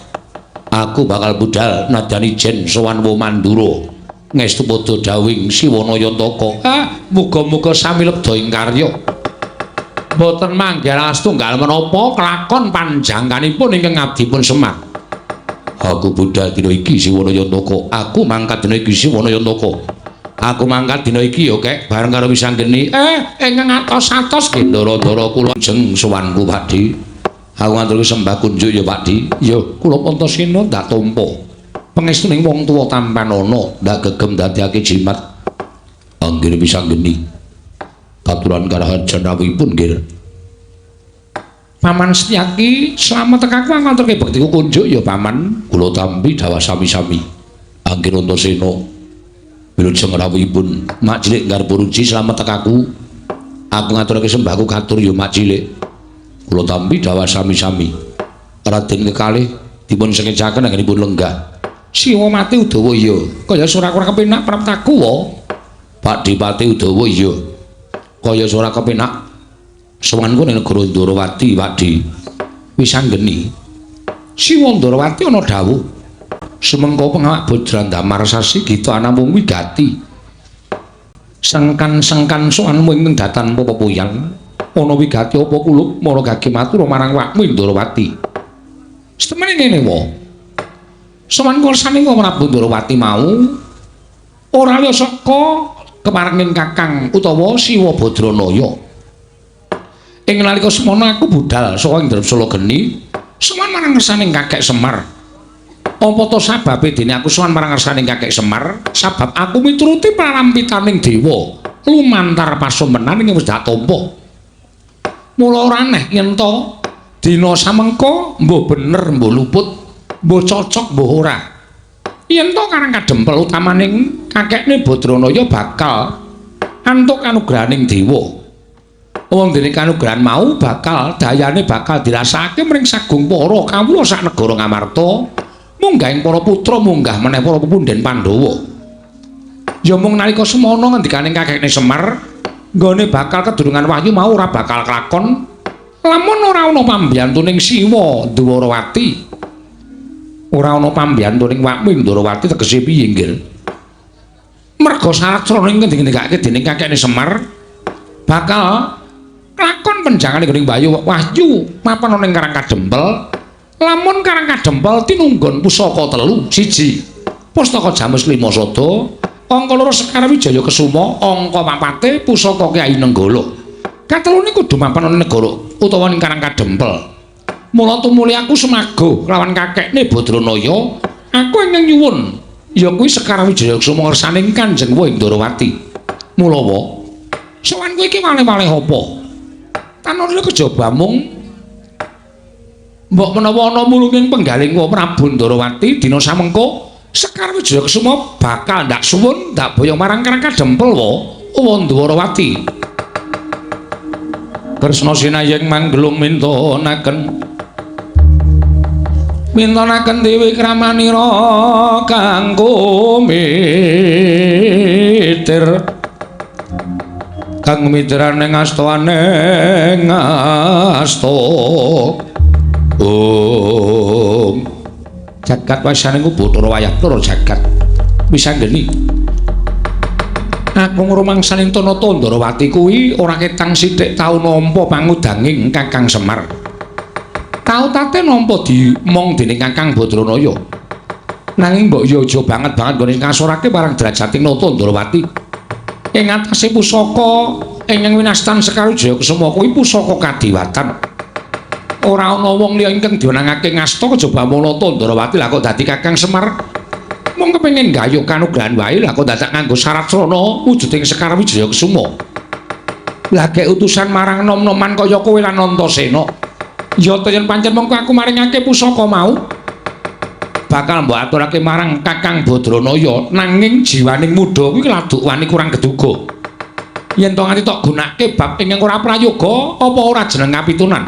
Aku bakal budal nadyan ijen sowan Womandura. Ngestu padha dawing Siwana Yantaka. Muga-muga sami lebda ing karya. Boten manggal setunggal menapa kelakon panjangkanipun ingkang ngabdipun Semar. Aku budal dina iki Siwana Yantaka. Aku mangkat dina iki Siwana Yantaka. Aku mangkat dina iki ya kek bareng karo Wisanggeni. Ingkang atos-atos nggih ndara-ndara kula jeng sowanku Pakdi. Aku ngaturke sembah kunjuk ya Pakdi. Ya kula Antasena ndak tampa. Pangestuning wong tuwa tampan ana ndak gegem dadekake jimat. Anggene Wisanggeni. Katuran karahan janawipun nggih. Paman Setyaki slamet tekaku ngaturke bektiku kunjuk ya Paman. Kula tampi dawa sami-sami. Anggene Antasena. Wilujeng rawuhipun Mak Cilik ngarep ruji slamet tekaku. Aku ngaturke sembahku katur ya Mak Cilik. Kula tampi dawa sami-sami. Raden kekalih dipun sengejaken anggenipun lenggah. Siwa mati Udawa ya. Kaya ora kepenak praptaku wa. Pak Dipati Udawa ya. Kaya ora kepenak sowanku ning negara Ndarawati Pakdi. Wisanggeni Siwa Ndarawati ana dawuh sumengko pengawak Bodran Damar Sasi kita namung wigati sengkan-sengkan sowanmu ing datan Papapoyan ana wigati apa kulub mara gage matur marang wakmu Ndarawati. Setemene ngene wae sowanku kersane Prabu Ndarawati mau ora liya saka keparenging Kakang utawa Siwa Badranaya. Ing nalika semana aku budal saka ing Drepsala Geni, sowan marang ngersaning Kakek Semar. Apa to sababe dene aku sowan marang ngersaning Kakek Semar? Sabab aku mituruti prarampitanning dewa lumantar pasumpenan ing wis dak tampa. Mula ora aneh yen to dina samengko mbuh bener mbuh luput, mbuh cocok mbuh ora. Yen to karang kadempel utamaning kakekne Badranaya bakal antuk kanugrahaning dewa. Wong dene kanugrahan mau bakal dayane bakal dirasakake mring sagung para kawula sak negara Ngamarta, munggahing para putra munggah meneh para pepunden Pandhawa. Ya mung nalika semana ngendikaning kakekne Semar, nggone bakal kedurungan wahyu mau ora bakal kelakon lamun ora ana pambiyantuning Siwa Dwarawati. Ora ana pambiyantuning Wakmi Dwarawati tegese piye nggih? Merga saratra ing ngendikake dening kakekne Semar bakal lakon penjangan ing wahyu mapan ana ing Karang Kadempel. Lamun Karang Kadempel tinunggon pusaka 3, 1 Pustaka Jamus Lima Sada, angka 2 Sekar Wijaya Kesuma, angka 4 Pusaka Kyai Nenggala. Katelune kudu mapan ana negara utawa ning Karang Kadempel. Mula tumuli aku semaga lawan kakekne Badranaya, aku ingkang nyuwun ya kuwi Sekar Wijaya Kesuma ngersaning Kanjeng Wahing Dwarawati. Mula wae sowan kowe iki wale-wale apa? Tanora kejaba mung mbok menawa ana mulunging penggaling Prabu Ndrawati dina samengko Sekar Wijaya Kesuma bakal ndak suwun ndak boyong marang Karang Kadempel wa Ndrawati. Kresna sinayeng manggelung mintonaken Dewi Kramanira kanggo mitir kang mitrane ngastoane ngasto jagat wasane ku Bathara wayah loro jagat wisanggeni aku ngrumangsani Tanata Ndrawati kuwi ora ketang sithik tau nampa pangudanging Kakang Semar tau tate nampa dimong dening Kakang Badranaya nanging mbok yo aja banget nggone ngasorake marang derajating Tanata Ndrawati. Ing atase pusaka ingkang winastan Sekar Wijaya Kesuma kuwi pusaka kadiwatan. Ora ana wong liya ingkang diwenangake ngasta kejaba mula Ndrawati lah kok dadi Kakang Semar. Mung kepengin gayuh kanugrahan wae lah kok dadak nganggo syarat srana wujuding Sekar Wijaya Kesuma. Lah gek utusan marang nom-noman kaya kowe lan Antasena. Ya to yen pancen mengko aku maringake pusaka mau bakal mbok aturake marang Kakang Badranaya nanging jiwaning muda kuwi laduk wani kurang geduga. Yen to nganti tok gunake bab ingkang ora prayoga apa ora jeneng kapitunan.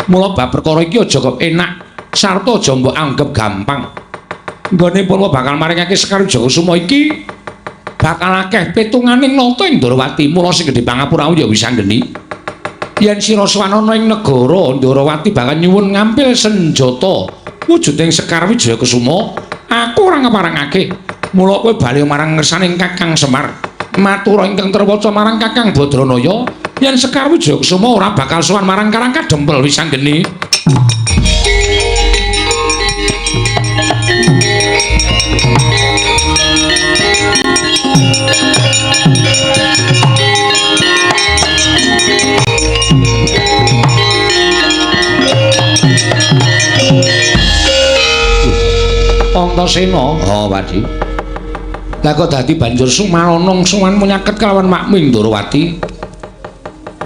Mula bab perkara iki aja kok enak sarta aja mbok anggap gampang. Nggone purwa bakal maringake Sekar Wijaya Kesuma iki bakal akeh pitunganing nata ing Ndrawati. Mula sing gedhe pangapura ya wisanggeni. Yen sira swanana ing negara Ndrawati bakal nyuwun ngampil senjata wujuding Sekar Wijaya Kesuma, aku ora ngeparengake. Mula kowe bali marang ngersaning Kakang Semar. Matura ingkang terwaca marang Kakang Badranaya yen Sekar Wijaya Kesuma ora bakal sowan marang Karang Kadempel wisanggeni. Antasena, Wadi. Lah kok dadi banjur sumaronong sowan menyaket kelawan Makming Ndrawati.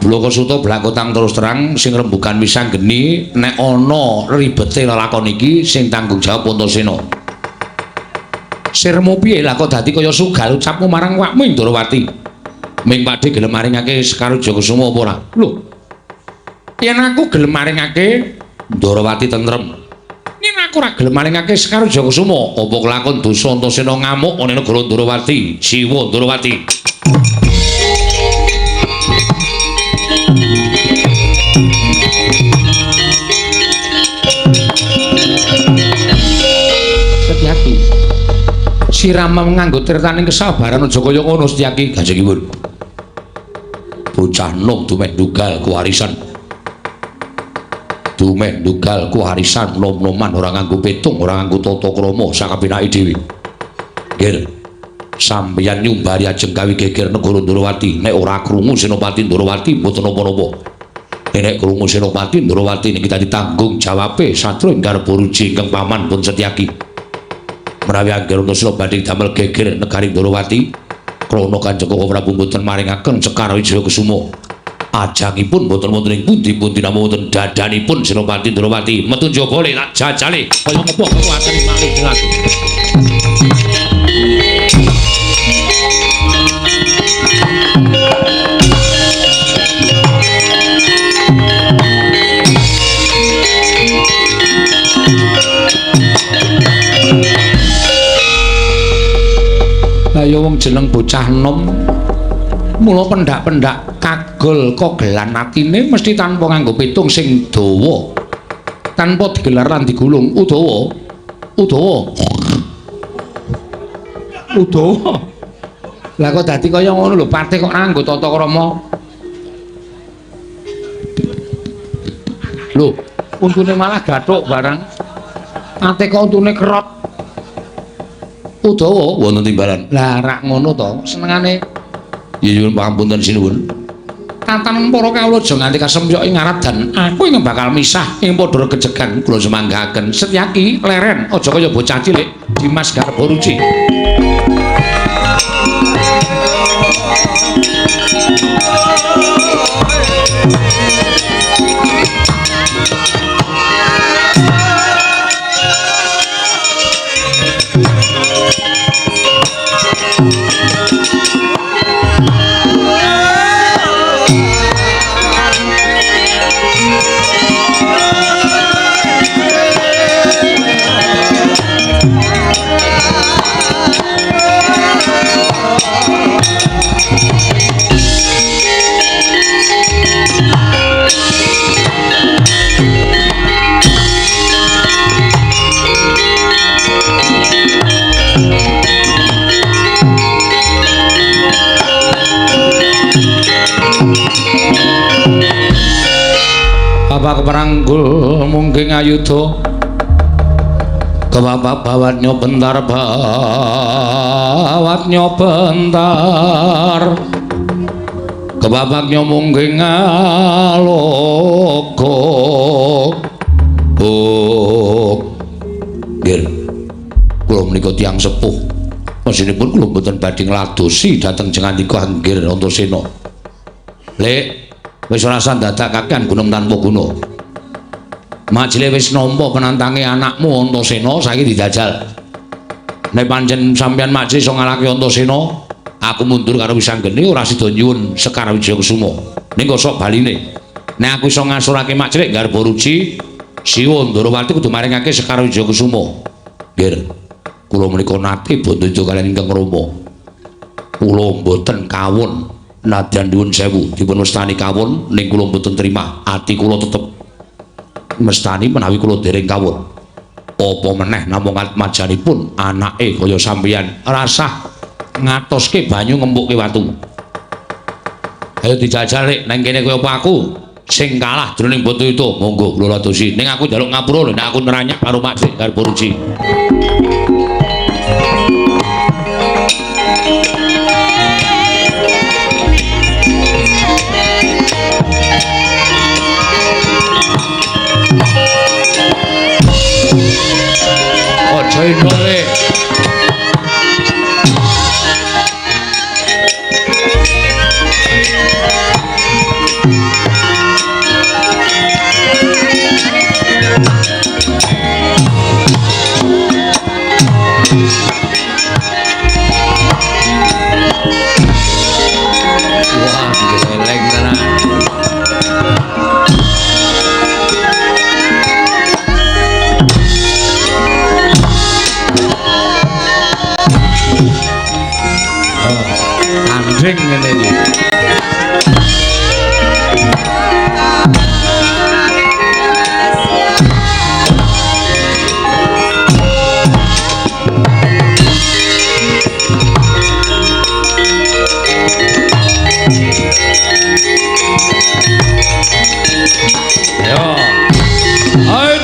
Blokasuta blakotang terus terang sing rembugan wisanggeni nek ana ribete lelakon iki sing tanggung jawab Antasena. Sirmu piye lah kok dadi kaya sugal ucapmu marang Makming Ndrawati? Ming padhe gelem maringake Sekar Wijaya Kesuma apa ora? Lho. Yen aku gelem maringake Ndrawati tentrem. Yen aku ora gelem maringake Sekar Wijaya Kesuma, apa kelakon dosa Antasena ngamuk ana negara Ndrawati, Siwa Ndrawati. Setyaki. Sirama nganggo tirtaning kesabaran aja kaya ngono Setyaki, Kanjengipun. Bocah nom dumeh dugal kuwarisan. Dumeh dugal kuwarisan nom-noman ora nganggo petung, ora nganggo tata krama sakabinake dhewe. Nggih. Sampeyan nyumbari ajeng gawe geger negara Ndrawati, nek ora krungu Senopati Ndrawati mboten napa-napa. Nek krungu Senopati Ndrawati niki dadi tanggung jawabe Satru Ingkar Boruji ingkang paman pun Setyaki. Menawi angger Antasena badhe damel geger negari Ndrawati, krana Kanjeng Koko Prabu mboten maringaken Sekar Wijaya Kusuma. Ajangipun mboten wonten ing pundi-pundi namung wonten dadanipun Senopati Ndrawati. Metu njaba le tak jajale kaya ngapa karo ateni malih dengat. Lah ya wong jeneng bocah nom mula pendak-pendak kagol kogelan atine mesti tanpa nganggo pitung sing dawa tanpa digelar lan digulung Udawa lah kok dadi kaya ngono lho Patih kok nganggo tata krama lho untune malah gathuk barang ate kok untune kerot Udawa wonten timbalan. Lah rak ngono to, senengane ya nyuwun pangapunten sinuwun. Tatan para kawula aja nganti kasempyoki ngarat dan aku ing bakal misah ing padha kejegan kula semanggaken. Setyaki leren aja kaya bocah cilik Dimas Garbaruci. Bapak keperanggul mungging ayuda kebapak bawatnya bentar kebabaknya mungging alogo Gir kula menika tiyang sepuh mesinipun kula mboten badhe ngladosi dhateng jengandika Anggir Antasena Lek wis ora sandadakaken gunung tanpa guna. Majile wis nampa penantange anakmu Antasena saiki didajal. Nek pancen sampeyan majlis iso ngalahke Antasena, aku mundur karo Wisanggeni ora sida nyuwun Sekar Wijaya Kusuma. Ning kok sok baline. Nek aku iso ngasurake majlis Garbaruci, Siwa Ndrawati kudu maringake Sekar Wijaya Kusuma. Nggih. Kula menika nate bandha kaliyan ingkang Rama. Kula mboten kawon. Nadyan nuwun sewu dipun mestani kawon ning kula mboten trima ati kula tetep mestani menawi kula dereng kawon apa meneh namung majanipun anake kaya sampeyan rasah ngatoske banyu ngempukke watu ayo dijajal rek nang kene kaya apa aku sing kalah jroning boto itu monggo kula ladosi ning aku njaluk ngapura lho nek aku neranyak karo Mak Garbaruci Indore wah geleng tenan Andring ngene iki. Yo. Hai.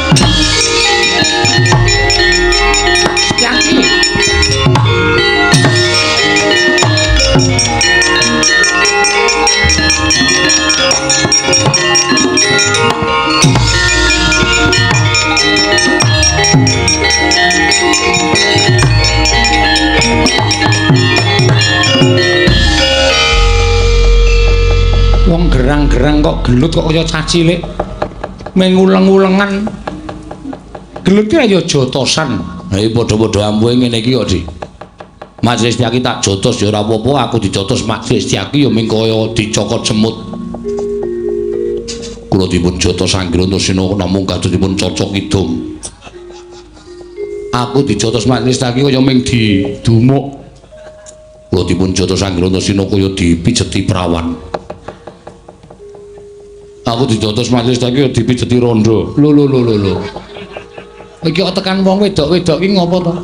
Yaki. gerang-gerang kok gelut kok kaya cah cilik. Menguleng-ulengan. Gelut ki ya jotosan. Lah iki padha-padha ampuhe ngene iki kok, Dik. Mas Setyaki tak jotos ya ora apa-apa, aku dijotos Mas Setyaki ya ming kaya dicokot semut. Kula dipun jotos Anggira Antasena namung kados dipun cocok idung. Aku dijotos Mas Setyaki kaya ming didumuk. Kula dipun jotos Anggira Antasena kaya dipijeti prawan. Aku dijotos Mas Setyaki kaya dipijeti rondo. Lho. Iki kok tekan wong wedok-wedok iki ngopo to?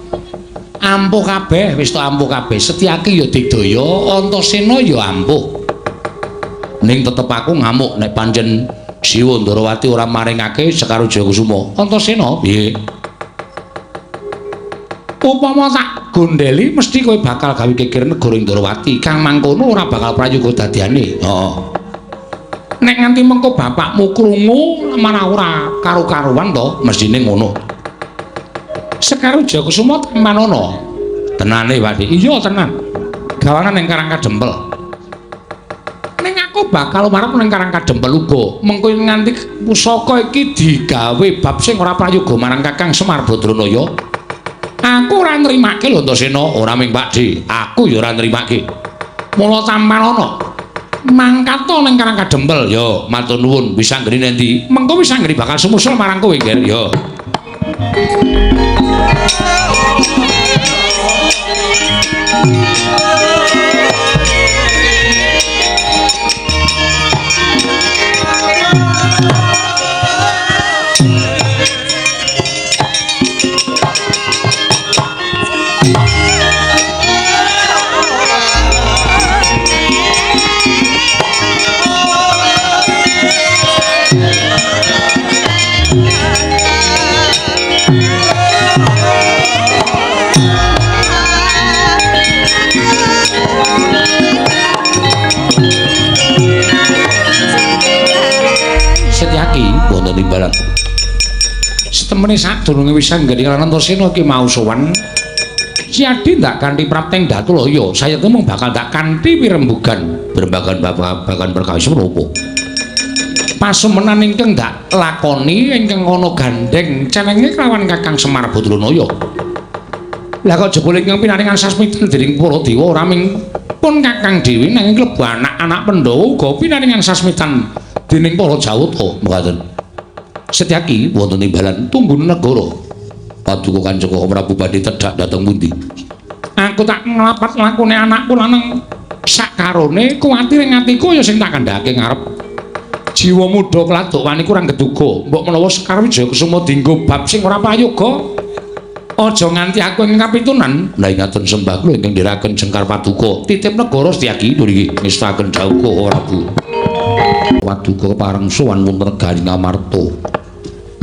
Ampuh kabeh, wis to ampuh kabeh. Setyaki ya digdaya, Antasena ya ampuh. Ning tetep aku ngamuk nek pancen Siwa Ndarawati ora maringake Sekar Jayakusuma. Antasena piye? Upama tak gondeli mesti kowe bakal gawe kekir negara Ndarawati. Kang mangkono ora bakal prayoga dadiane. Heeh. Nek nganti mengko bapakmu krungu malah ora karo-karuan to, mestine ngono. Sekar Jayakusuma manono. Tenane, Pak Dik. Iya tenan. Gawanan ning Karang Kadempel. Ning aku bakal marep ning Karang Kadempel uga. Mengko nganti pusaka iki digawe bab sing ora prayoga marang Kakang Semar Badranaya. Aku ora nrimake lho Antasena, ora ming Pak Dik. Aku ya ora nrimake. Mula sampanono. Mangkat to ning Karang Kadempel. Ya, matur nuwun. Wis anggene endi? Mengko wis anggene bakal sumusul marang kowe, Ger. Ya. Wonten timbalan. Setemene sadurunge wis anggene lan Antasena iki mau sowan. Siadi ndak kanthi prapteng Datulaya, saya temung bakal ndak kanthi pirembugan babagan perkawis menapa. Pasumenan ingkang ndak lakoni ingkang ana gandeng cenenge kelawan Kakang Semar Badranaya. Lah kok jebul ingkang pinaringan sasmita dening para dewa ora ming pun Kakang dhewe nanging klebu anak-anak Pandhawa uga pinaringan sasmitan dening para Jawata mekaten. Setyaki wonten timbalan tunggu negara. Paduka Kanjeng Prabu badhe tedhak dhateng pundi? Aku tak nglapat lakune anakku lanang sakarone kuwatir ing atiku ya sing tak kandhake ngarep. Jiwa muda kladuk wani kurang geduga. Mbok menawa Sekar Jayakusuma dienggo bab sing ora prayoga. Aja nganti aku ing kapitunan. Lah ngaten sembah kula ingkang ndherekaken Jengkar Paduka. Titip negara Setyaki niki ngestaken dawuh Prabu. Paduka pareng sowan wonten negari Ngamarta.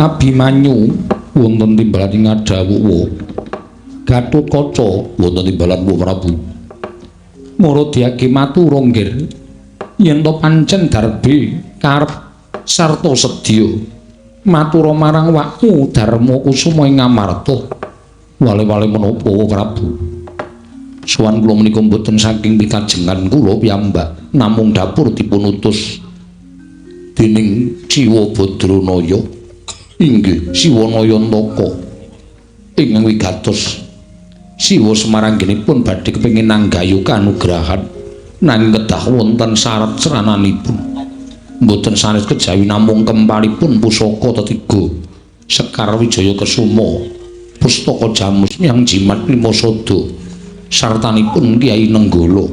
Abimanyu wonten timbalan ngadhawuh. Gatotkaca wonten timbalan Prabu. Maradhyaki matur nggir yen to pancen darbe karep sarta sedya matur marang waktu Darma Kusuma ing Ngamarta. Wale-wale menapa Prabu? Sowan kula menika mboten saking pitajengan kula piyambak, namung dapur dipun utus dening Siwa Badranaya. Inggih, Siwanaya Ntaka ingkang wigatos Siwa Semaranggenipun badhe kepengin nanggayu kanugrahan nanging kedah wonten syarat serananipun. Mboten sanes kejawi namung kempalipun pusaka tetiga Sekar Wijayakesuma, pustaka Jamus Hyang Jimat Limasada sartanipun Kyai Nenggala.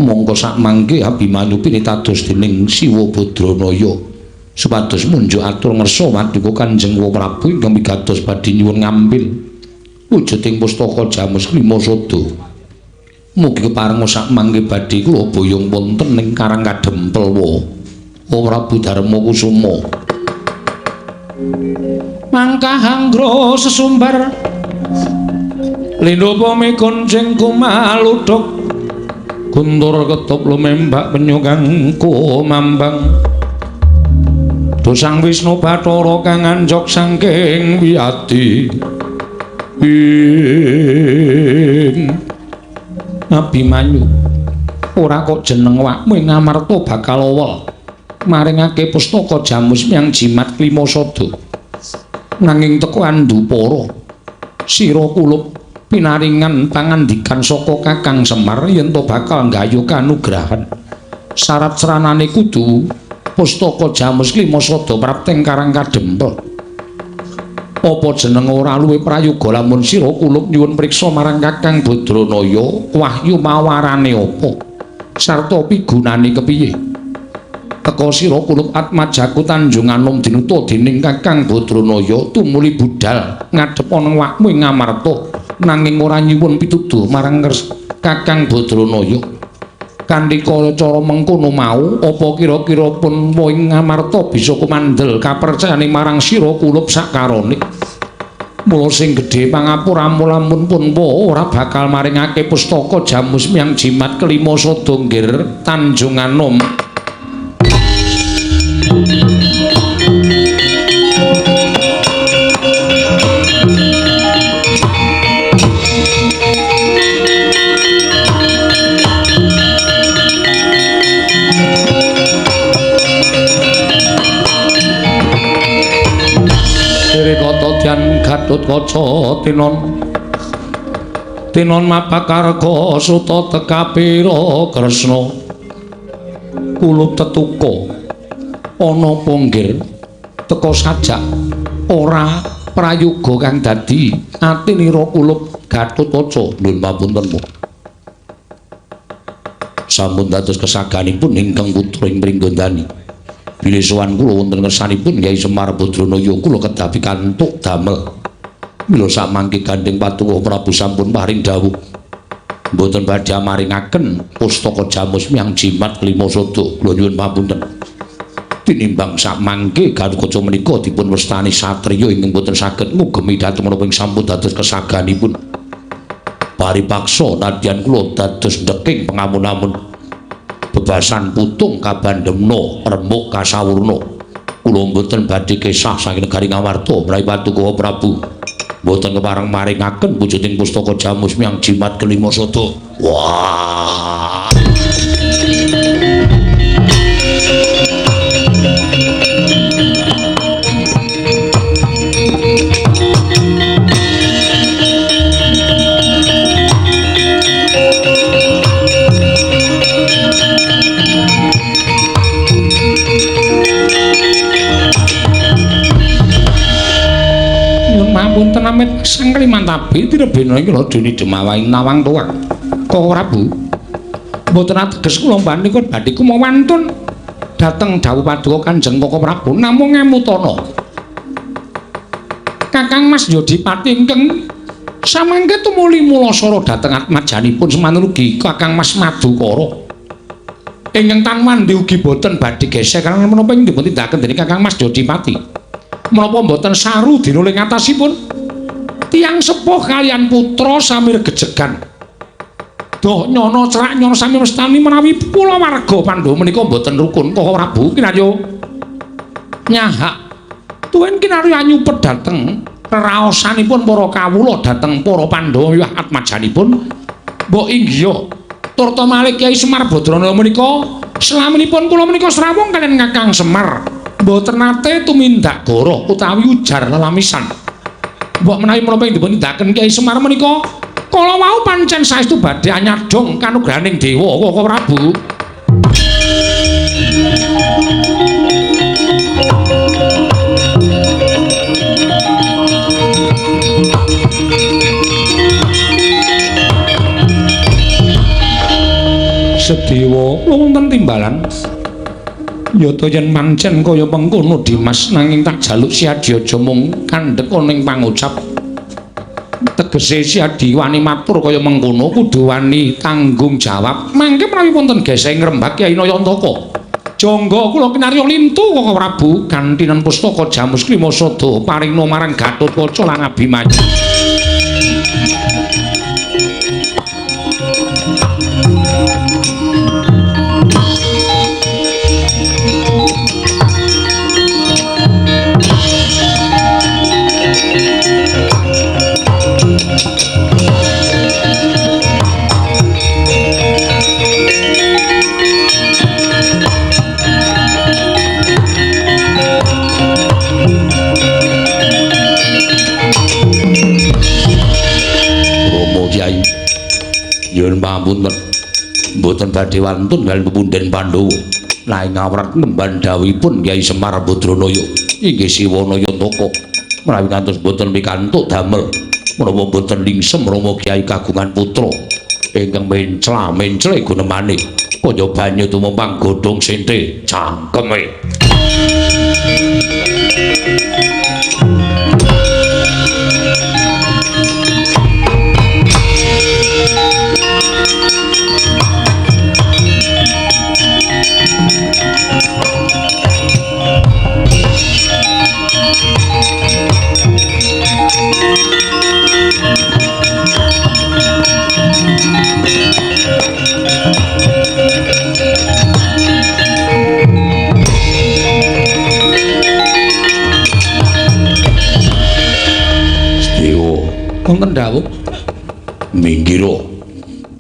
Monggo sakmangke Abimanyu pinitados dening Siwa Badranaya supados munjuk atur ngersa Paduka Kanjeng Prabu ingkang wigatos badhe nyuwun ngambil wujuding pustaka Jamus Limasada. Mugi keparenga sakmangke badhe kula boyong wonten ing Karang Kadempel Prabu Darma Kusuma. Mangkah anggra sesumbar lindho pame gonceng kumaludhok guntur ketop lumembak penyukang kumambang. Dosang Wisnu Bathara kang anjok saking wiyadi Abimanyu ora kok jeneng wakmu Ngamarta bakal awol maringake pustaka Jamus Myang Jimat Klimasada. Nanging teka Andupara sira kulup pinaringan pangandikan saka Kakang Semar yen to bakal nggayuh kanugrahan. Syarat seranane kudu pustaka Jamus Klimasada prapteng Karang Kadempel. Apa jeneng ora luwih prayoga lamun sira kulup nyuwun priksa marang Kakang Badranaya wahyu mawarane apa sarta pigunane kepiye? Teka sira kulup Atmajaku Tanjung Anom dinuta dening Kakang Badranaya tumuli budal ngadhep ana wakmu ing Ngamarta nanging ora nyuwun pituduh marang Kakang Badranaya. Kanthi cara mengkono mau apa kira-kira pun ing Ngamarta bisa kumandhel kapercayane marang sira kulup sakarone. Mula sing gedhe pangapura lamun pun ora bakal maringake pustaka Jamus Myang Jimat Klimasada nggir Tanjung Anom. Gatotkaca tinon mapakarga suta tekapira Kresna kulup tetuka ana ponggir teka sajak ora prayoga kang dadi atinira kulup Gatotkaca. Nuwun pamunten sampun dados kesaganipun ingkang putra ing Pringgondani. Bilih sowan kula wonten kersanipun Kyai Semar Badranaya kula kedah pikantuk damel. Mila samangke gandeng patuwuh Prabu sampun paring dawuh mboten badhe maringaken pustaka Jamus Myang Jimat Klimasada. Kula nyuwun pamunten. Tinimbang samangke Gatotkaca menika dipun wastani satriya ingkang boten saged ngugemi dhateng menapa ing sampun dados kesaganipun. Paripaksa nadyan kula dados ndeking pangamun-amun. Bebasan putung kabandemna remuk kasawurna kula mboten badhe kesah saking negari Ngamarta menawi patuko Prabu mboten kepareng maringaken wujuding pustaka Jamus Myang Jimat Klimasada. Wah punten amit sang Klimantabi direbena ing Radeni Demawaing Nawang Tuwak. Kok Prabu mboten ateges kula menika badhe kumawantun dhateng dawuh paduka Kanjeng Koko Prabu namung ngemutana. Kakang Mas Yodipati ingkang samangke tumuli mulasara dhateng atmajanipun semanugi Kakang Mas Madukara. Ingkang tanwandi ugi boten badhe gesek karena menapa ing dipun tindakaken dening Kakang Mas Yodipati. Menapa mboten saru dinuling atasipun tiyang sepuh kalian putra sami regejegan. Doh nyono cerak nyono sami mestani menawi kula warga Pandhawa menika mboten rukun Koko Prabu kinayo nyahak tuwin kinarya nyupet dhateng raosanipun para kawula dhateng para Pandhawa miwah atmajanipun. Mbok inggih turta malih Kyai Semar Badranaya menika slaminipun kula menika srawung kalian Kakang Semar mboten nate tumindak goroh utawi ujar lelamisan. Mbok menawi menapa ing dipun tindakaken Kyai Semar menika kala wau pancen saestu badhe anyadong kanugrahaning dewa Koko Prabu. Sedewa wonten timbalan yata yen mancen kaya mengkono Dimas nanging tak jaluk Siadi aja mung kandhek ana ing pangucap. Tegese Siadi wani matur kaya mengkono kudu wani tanggung jawab. Mangke menawi wonten geseng ngrembak Kyai Nayantaka jangga kula kinarya lintu Koko Prabu gantinan pustaka Jamus Klimasada paringna marang Gatotkaca lan Abimanyu. pangapunten. Mboten badhe wantun kaliyan pepunden Pandhawa. Nanging ngawrat nemban dawuhipun Kyai Semar Badranaya inggih Siwanaya Taka menawi ngantos boten pikantuk damel menapa boten lingsem Rama Kyai kagungan putra ingkang mencla-mencle gunemane kaya banyu tumempang godhong sente cangkeme. Wonten dawuh minggira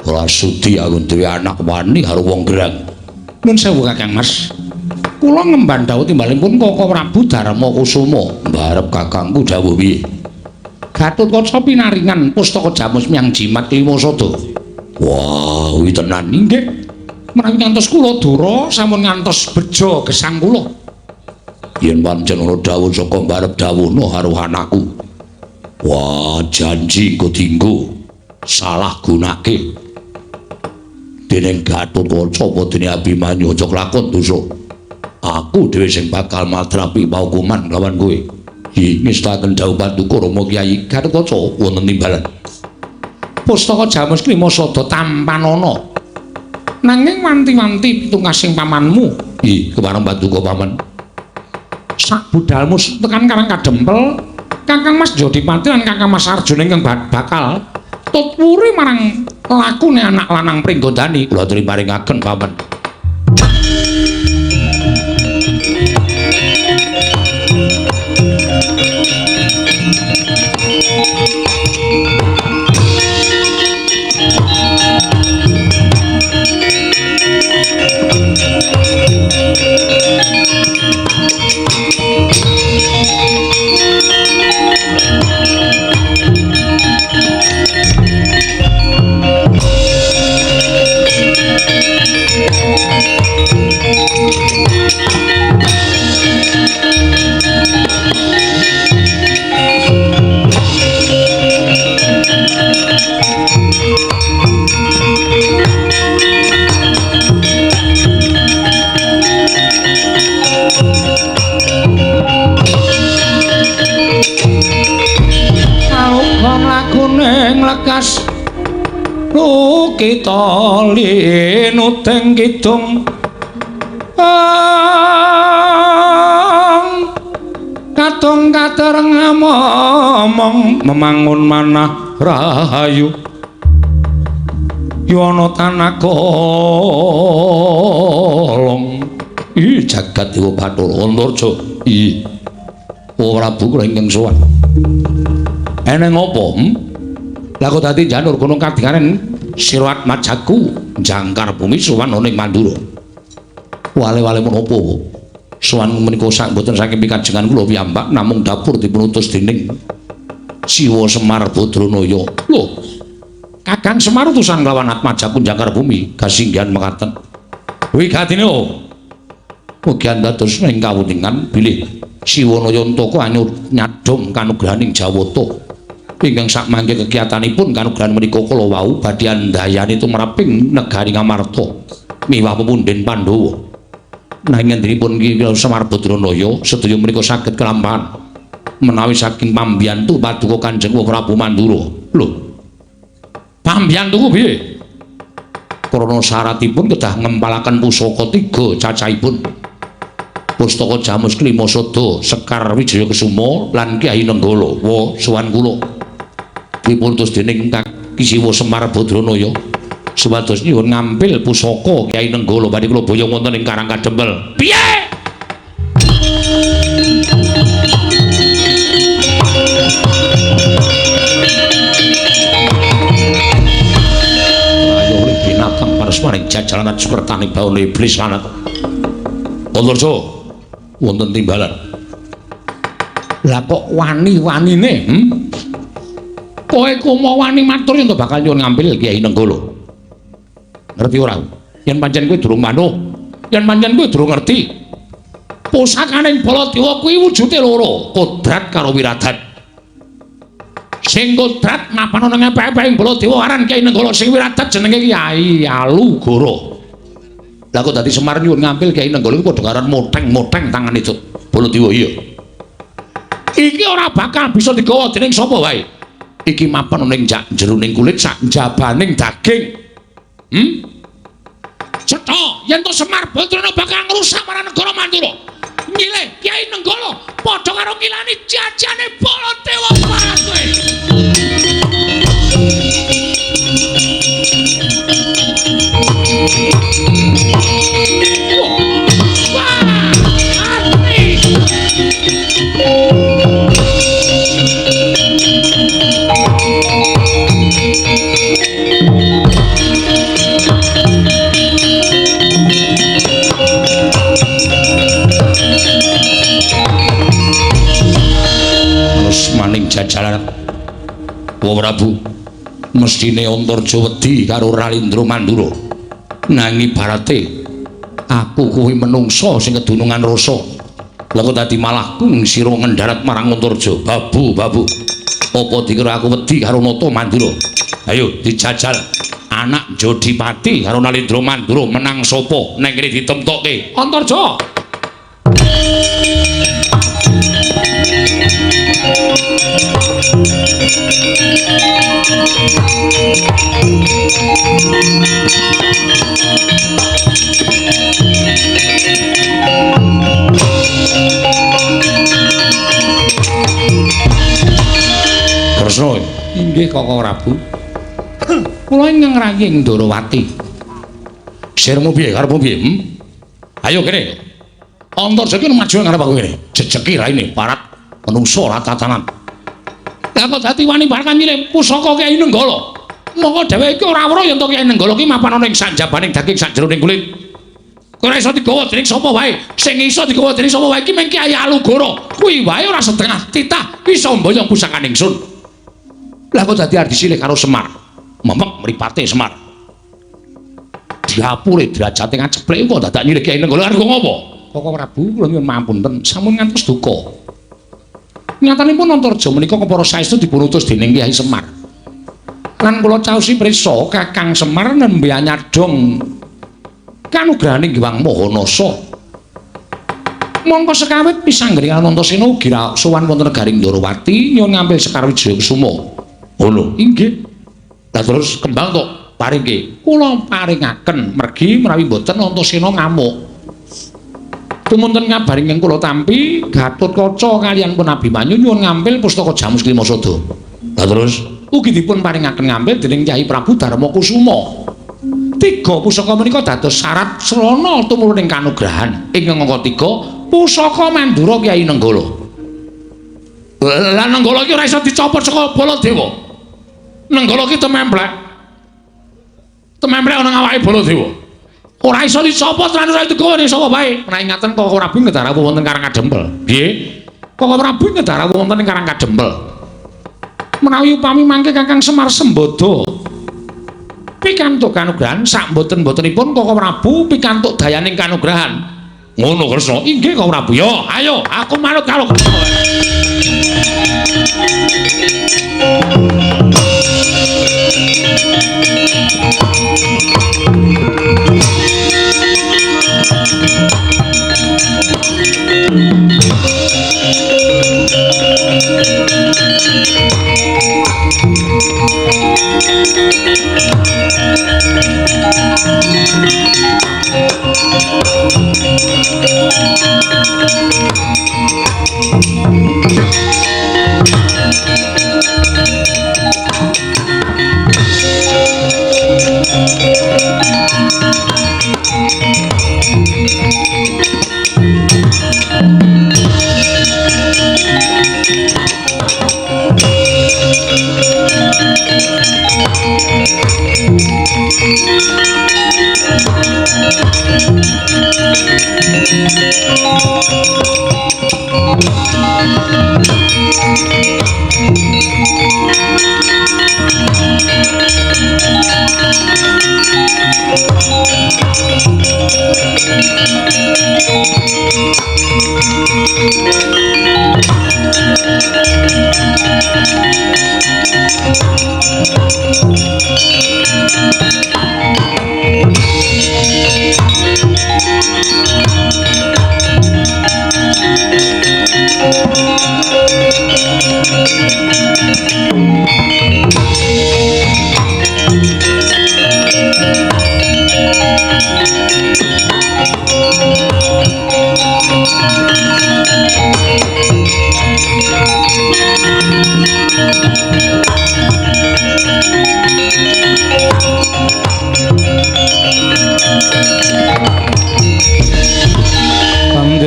ora sudi aku duwe anak wani karo wong gerang. Nuwun sewu Kakang Mas. Kula ngemban dawuh timbalipun Kaka Prabu Darma Kusuma. Mbarep kakangku dawuh piye? Gatotkaca pinaringan pustaka Jamus Myang Jimat Klima Sada. Wah, kuwi tenan nggih. Menawi ngantos kula dura sampun ngantos beja gesang kula. Yen pancen ana dawuh saka mbarep dawuhna karo anakku. Wah, janji engko dienggo salah gunake. Dening Gatotkaca apa dene Abimanyu aja lakon dosa. Aku dhewe sing bakal matrapi paukuman lawan kowe. Ngestaken dawuh Paduka Rama Kyai Gatotkaca wonten timbalan. Pustaka Jamus Klima Sada tampanana. Nanging wanti-wanti pitungasing pamanmu. Kemareng Paduka Paman. Sak budalmu tekan Karang Kadempel. Kakang Mas Jodipati lan Kakang Mas Arjuna ingkang bakal tutwuri marang lakune anak lanang Pringgondani kula aturi paringaken paman. Lekas kita linuteng kidung kadung katereng ngomong memangun manah rahayu yono tanah kolong jagat dewa Bathara Antarja ora Prabu ingkang sowan eneng apa Lah kok dadi janur gunung kadingaren Sirat Majaku jangkar bumi sowan ning Mandura. Wale-wale menapa? Sowan menika sak mboten saking pikajengan kula piyambak namung dapur dipun utus dening Siwa Semar Badranaya. Lho. Kakang Semar utusan nglawan Atmajaku jangkar bumi kasinggihan mekaten. Wigatine mugi dados ing kawuningan bilih Siwanaya Antaka anyur nyadhong kanugrahaning Jawata. Ingkang sakmangke kegiatanipun kanugrahan menika kala wau badhe andayani tumraping negari Ngamarta miwah pepunden Pandhawa. Nanging endinipun Ki Semar Badranaya sedaya menika saged kelampahan menawi saking pambiyantu Paduka Kanjeng Prabu Mandura. Lho. Pambiyantuku piye? Krana syaratipun kedah ngempalaken pusaka 3 cacahipun. Pustaka Jamus Klima Sada Sekar Wijaya Kesuma lan Kyai Nenggala. Wa sowan kula. Dipuntus dening Ki Siwa Semar Badranaya supados nyuwun ngampil pusaka Kyai Nenggala badhe kula boyong wonten ing Karang Kadempel. Piye? Ayo oleh binatang paresmaning jajalan sepertani baul iblis lanat. Antarja wonten timbalan. Lah kok wani-wanine? Kowe ku mau wani matur yen bakal nyuwun ngambil Kyai Nenggala. Ngerti ora? Yen pancen kowe durung manut, yen pancen kowe durung ngerti. Pusakaning Baladewa kuwi wujude loro, kodrat karo wiradan. Sing kodrat mapan ana ngepek-epek Baladewa aran Kyai Nenggala, sing wiradan jenenge Kyai Alugara. Lah kok dadi Semar nyuwun ngambil Kyai Nenggala iku padha karan moteng-moteng tangane Cuk Baladewa iya. Iki ora bakal bisa digawa dening sapa wae. Iki mapan ning jeroning kulit sak jabaning daging. Cetha yen to Semar Badrana bakal ngrusak marang negara Mandura. Nyilih Kyai Nenggala padha karo ngilani jajane Baladewa parang kowe. Maning jajalan Wa Prabu mestine Antarja wedi karo Ralindra Mandura nanging ibarate aku kuwi menungsa sing kedunungan rasa lha kok dadi malah kung sira ngendarat marang Antarja babu apa dikira aku wedi karo Nata Mandura ayo dijajal anak Jodipati karo Ralindra Mandura menang sapa ning kene ditemtokke Antarja Kresna inggih Kakang Prabu kula ingkang raying Ndarawati sirmu piye karepmu piye ayo kene Antarja iki maju ngarep aku kene jejeki raine parat menungso ora tatanan lah kok dadi wani barkan nyilih pusaka Kyai Nenggala mongko dheweke iki ora weruh yen to Kyai Nenggala iki mapan ana ing sanjabaning daging sakjeroning kulit kowe ora iso digawa dening sapa wae sing iso digawa dening sapa wae iki mung Kyai Alugara kuwi wae ora setengah titah iso mboyong pusakaning sun lah kok dadi arep disilih karo Semar memek mripate Semar diapure derajate ngaceplek kok dadak nyilih Kyai Nenggala karo ngopo Kakang Prabu kula nyuwun mapunten sampun ngantos duka nyatanipun Antarja menika kepara saestu dipunutus dening Kyai Semar. Lan kula caosi prisa Kakang Semar nembe anyadong kanugrahaning Hyang Mahanasa. Mongko sekawit pisanggering Anantasena ugi sowan wonten negaring Ndarawati nyuwun ngambil Sekar Wijayasuma. Oh lho, inggih. Lah terus kembang to paringke. Kula paringaken mergi menawi mboten Antasena ngamuk. Tumunten ngabaring ingkang kula tampi Gatotkaca kaliyan pun Abimanyu nyuwun ngambil pustaka Jamus Klimasada. Lah terus ugi dipun paringaken ngambil dening Kyai Prabu Darmakusuma. Tiga pusaka menika dados syarat srana tumurun ing kanugrahan. Ingkang angka 3 pusaka Mandura Kyai Nenggala. Lah Nenggala iki ora iso dicopot saka Baladewa. Nenggala iki tememplek. Tememplek ana awake Baladewa. Ora iso dicopot lan ora digawa ning sapa bae. Menawi ngaten Kakang Prabu ngedharawuh wonten Karangkadempel. Piye? Kakang Prabu ngedharawuh wonten ing Karangkadempel. Menawi upami mangke Kakang Semar Sembada pikantuk kanugrahan sak mboten-mbotenipun Kakang Prabu pikantuk dayaning kanugrahan. Ngono Kresna. Inggih Kakang Prabu. Yo, ayo aku manut karo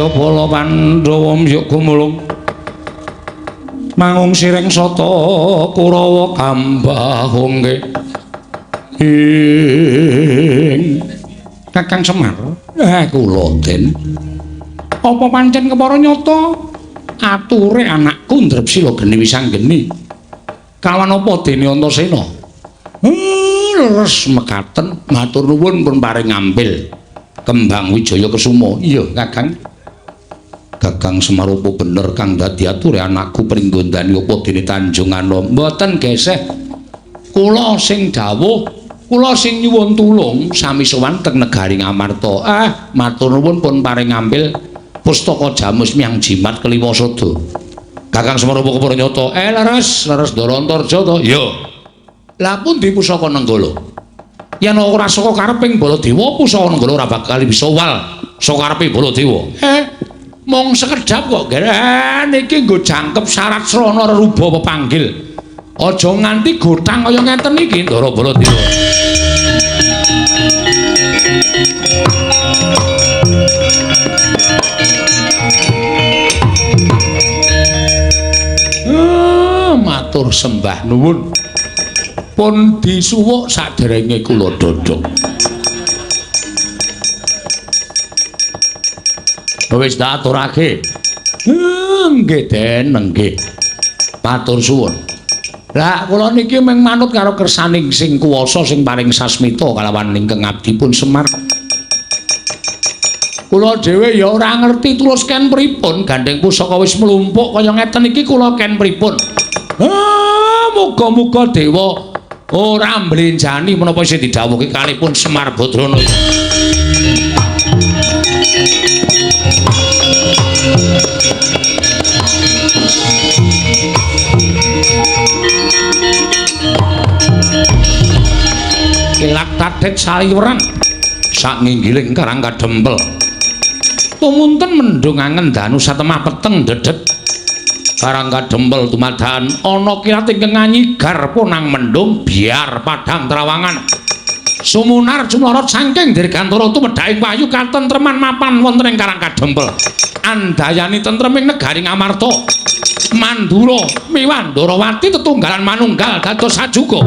Jaya Bala Pandhawa myuk gumulung mangung sireng sata Kurawa kambahungke ing Kakang Semar. Kula Den apa pancen kepara nyata ature anakku Ndrepsila Geni Wisanggeni kawan apa dene Antasena? Leres mekaten matur nuwun pun paring ngambil kembang Wijaya Kesuma. Iya Kakang. Kakang Semar apa bener kang dadi ature anakku pringgondani apa dene Tanjungana? Mboten geseh. Kula sing dawuh, kula sing nyuwun tulung sami sowan teng negari Ngamarta. Matur nuwun pun paring ngambil pustaka Jamus Miang Jimat Kliwasada. Kakang Semar apa kepara nyata? Leres Ndara Antarja to? Ya. Lah pundi pusaka Nenggala? Yen ora saka kareping Baladewa, pusaka Nenggala ora bakal bisa wal saka karepe Baladewa. Mong sekedap kok niki nggo jangkep syarat srana reruba pepanggil. Aja nganti gotang kaya ngeten iki Ndara Baladewa. Matur sembah nuwun. Pun disuwuk saderenge kula dodok. Wis tak aturake. Nggih Den, nggih. Matur suwun. Lah kula niki mung manut karo kersaning sing kuwasa sing paring sasmita kalawan ingkang abdipun Semar. Kula dhewe ya ora ngerti terus ken pripun gandeng pusaka wis mlumpuk kaya ngeten iki kula ken pripun. Muga-muga dewa ora mblenjani menapa isih didhawuhke kalipun Semar Badrana. Kilak tadet saliweran sak nginggiling karang kadempel. Tumunten mendung angen danu satemah peteng dedet. Karang kadempel dumadakan ana kilat ingkang nganyigar punang mendung biar padang trawangan. Sumunar jumlorot saking dirgantara tumedhaing wayu katentreman mapan wonten ing karang kadempel. Andayani tentreming negari Ngamarta. Mandura miwah Ndarawati tetunggalan manunggal dados sajuga.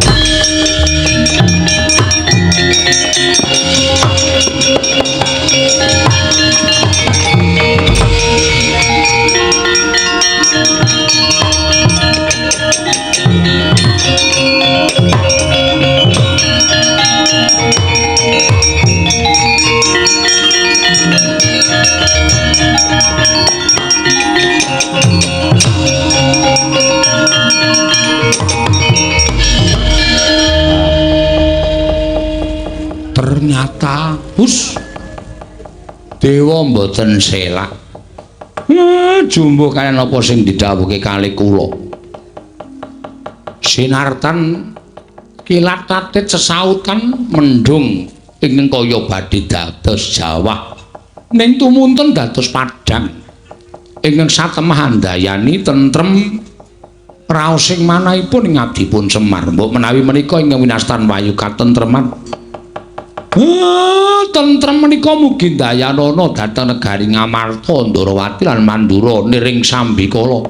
Ternyata dewa mboten selak. Jumbuh kalian apa sing didhawuhke kalih kula. Sinartan kilat tatit sesautan mendung ingkang kaya badhe dados jawah ning tumunten dados padhang ingkang satemah andayani tentrem raos sing manahipun ing abdipun Semar. Mbok menawi menika ingkang winastan wayu katentreman. Tentrem menika mugi dayanana dhateng negari Ngamarta, Ndarawati lan Mandura niring sambikala.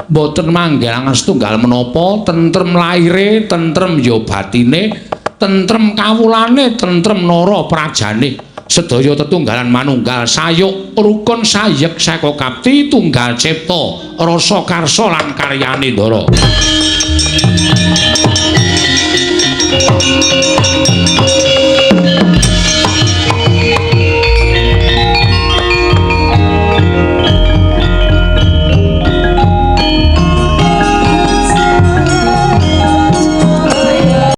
Mboten manggilangan setunggal menapa, tentrem laire, tentrem ya batine, tentrem kawulane, tentrem nara prajane. Sedaya tetunggalan manunggal sayuk rukun sayek saka kapti tunggal cipta rasa karsa lan karyane Ndara.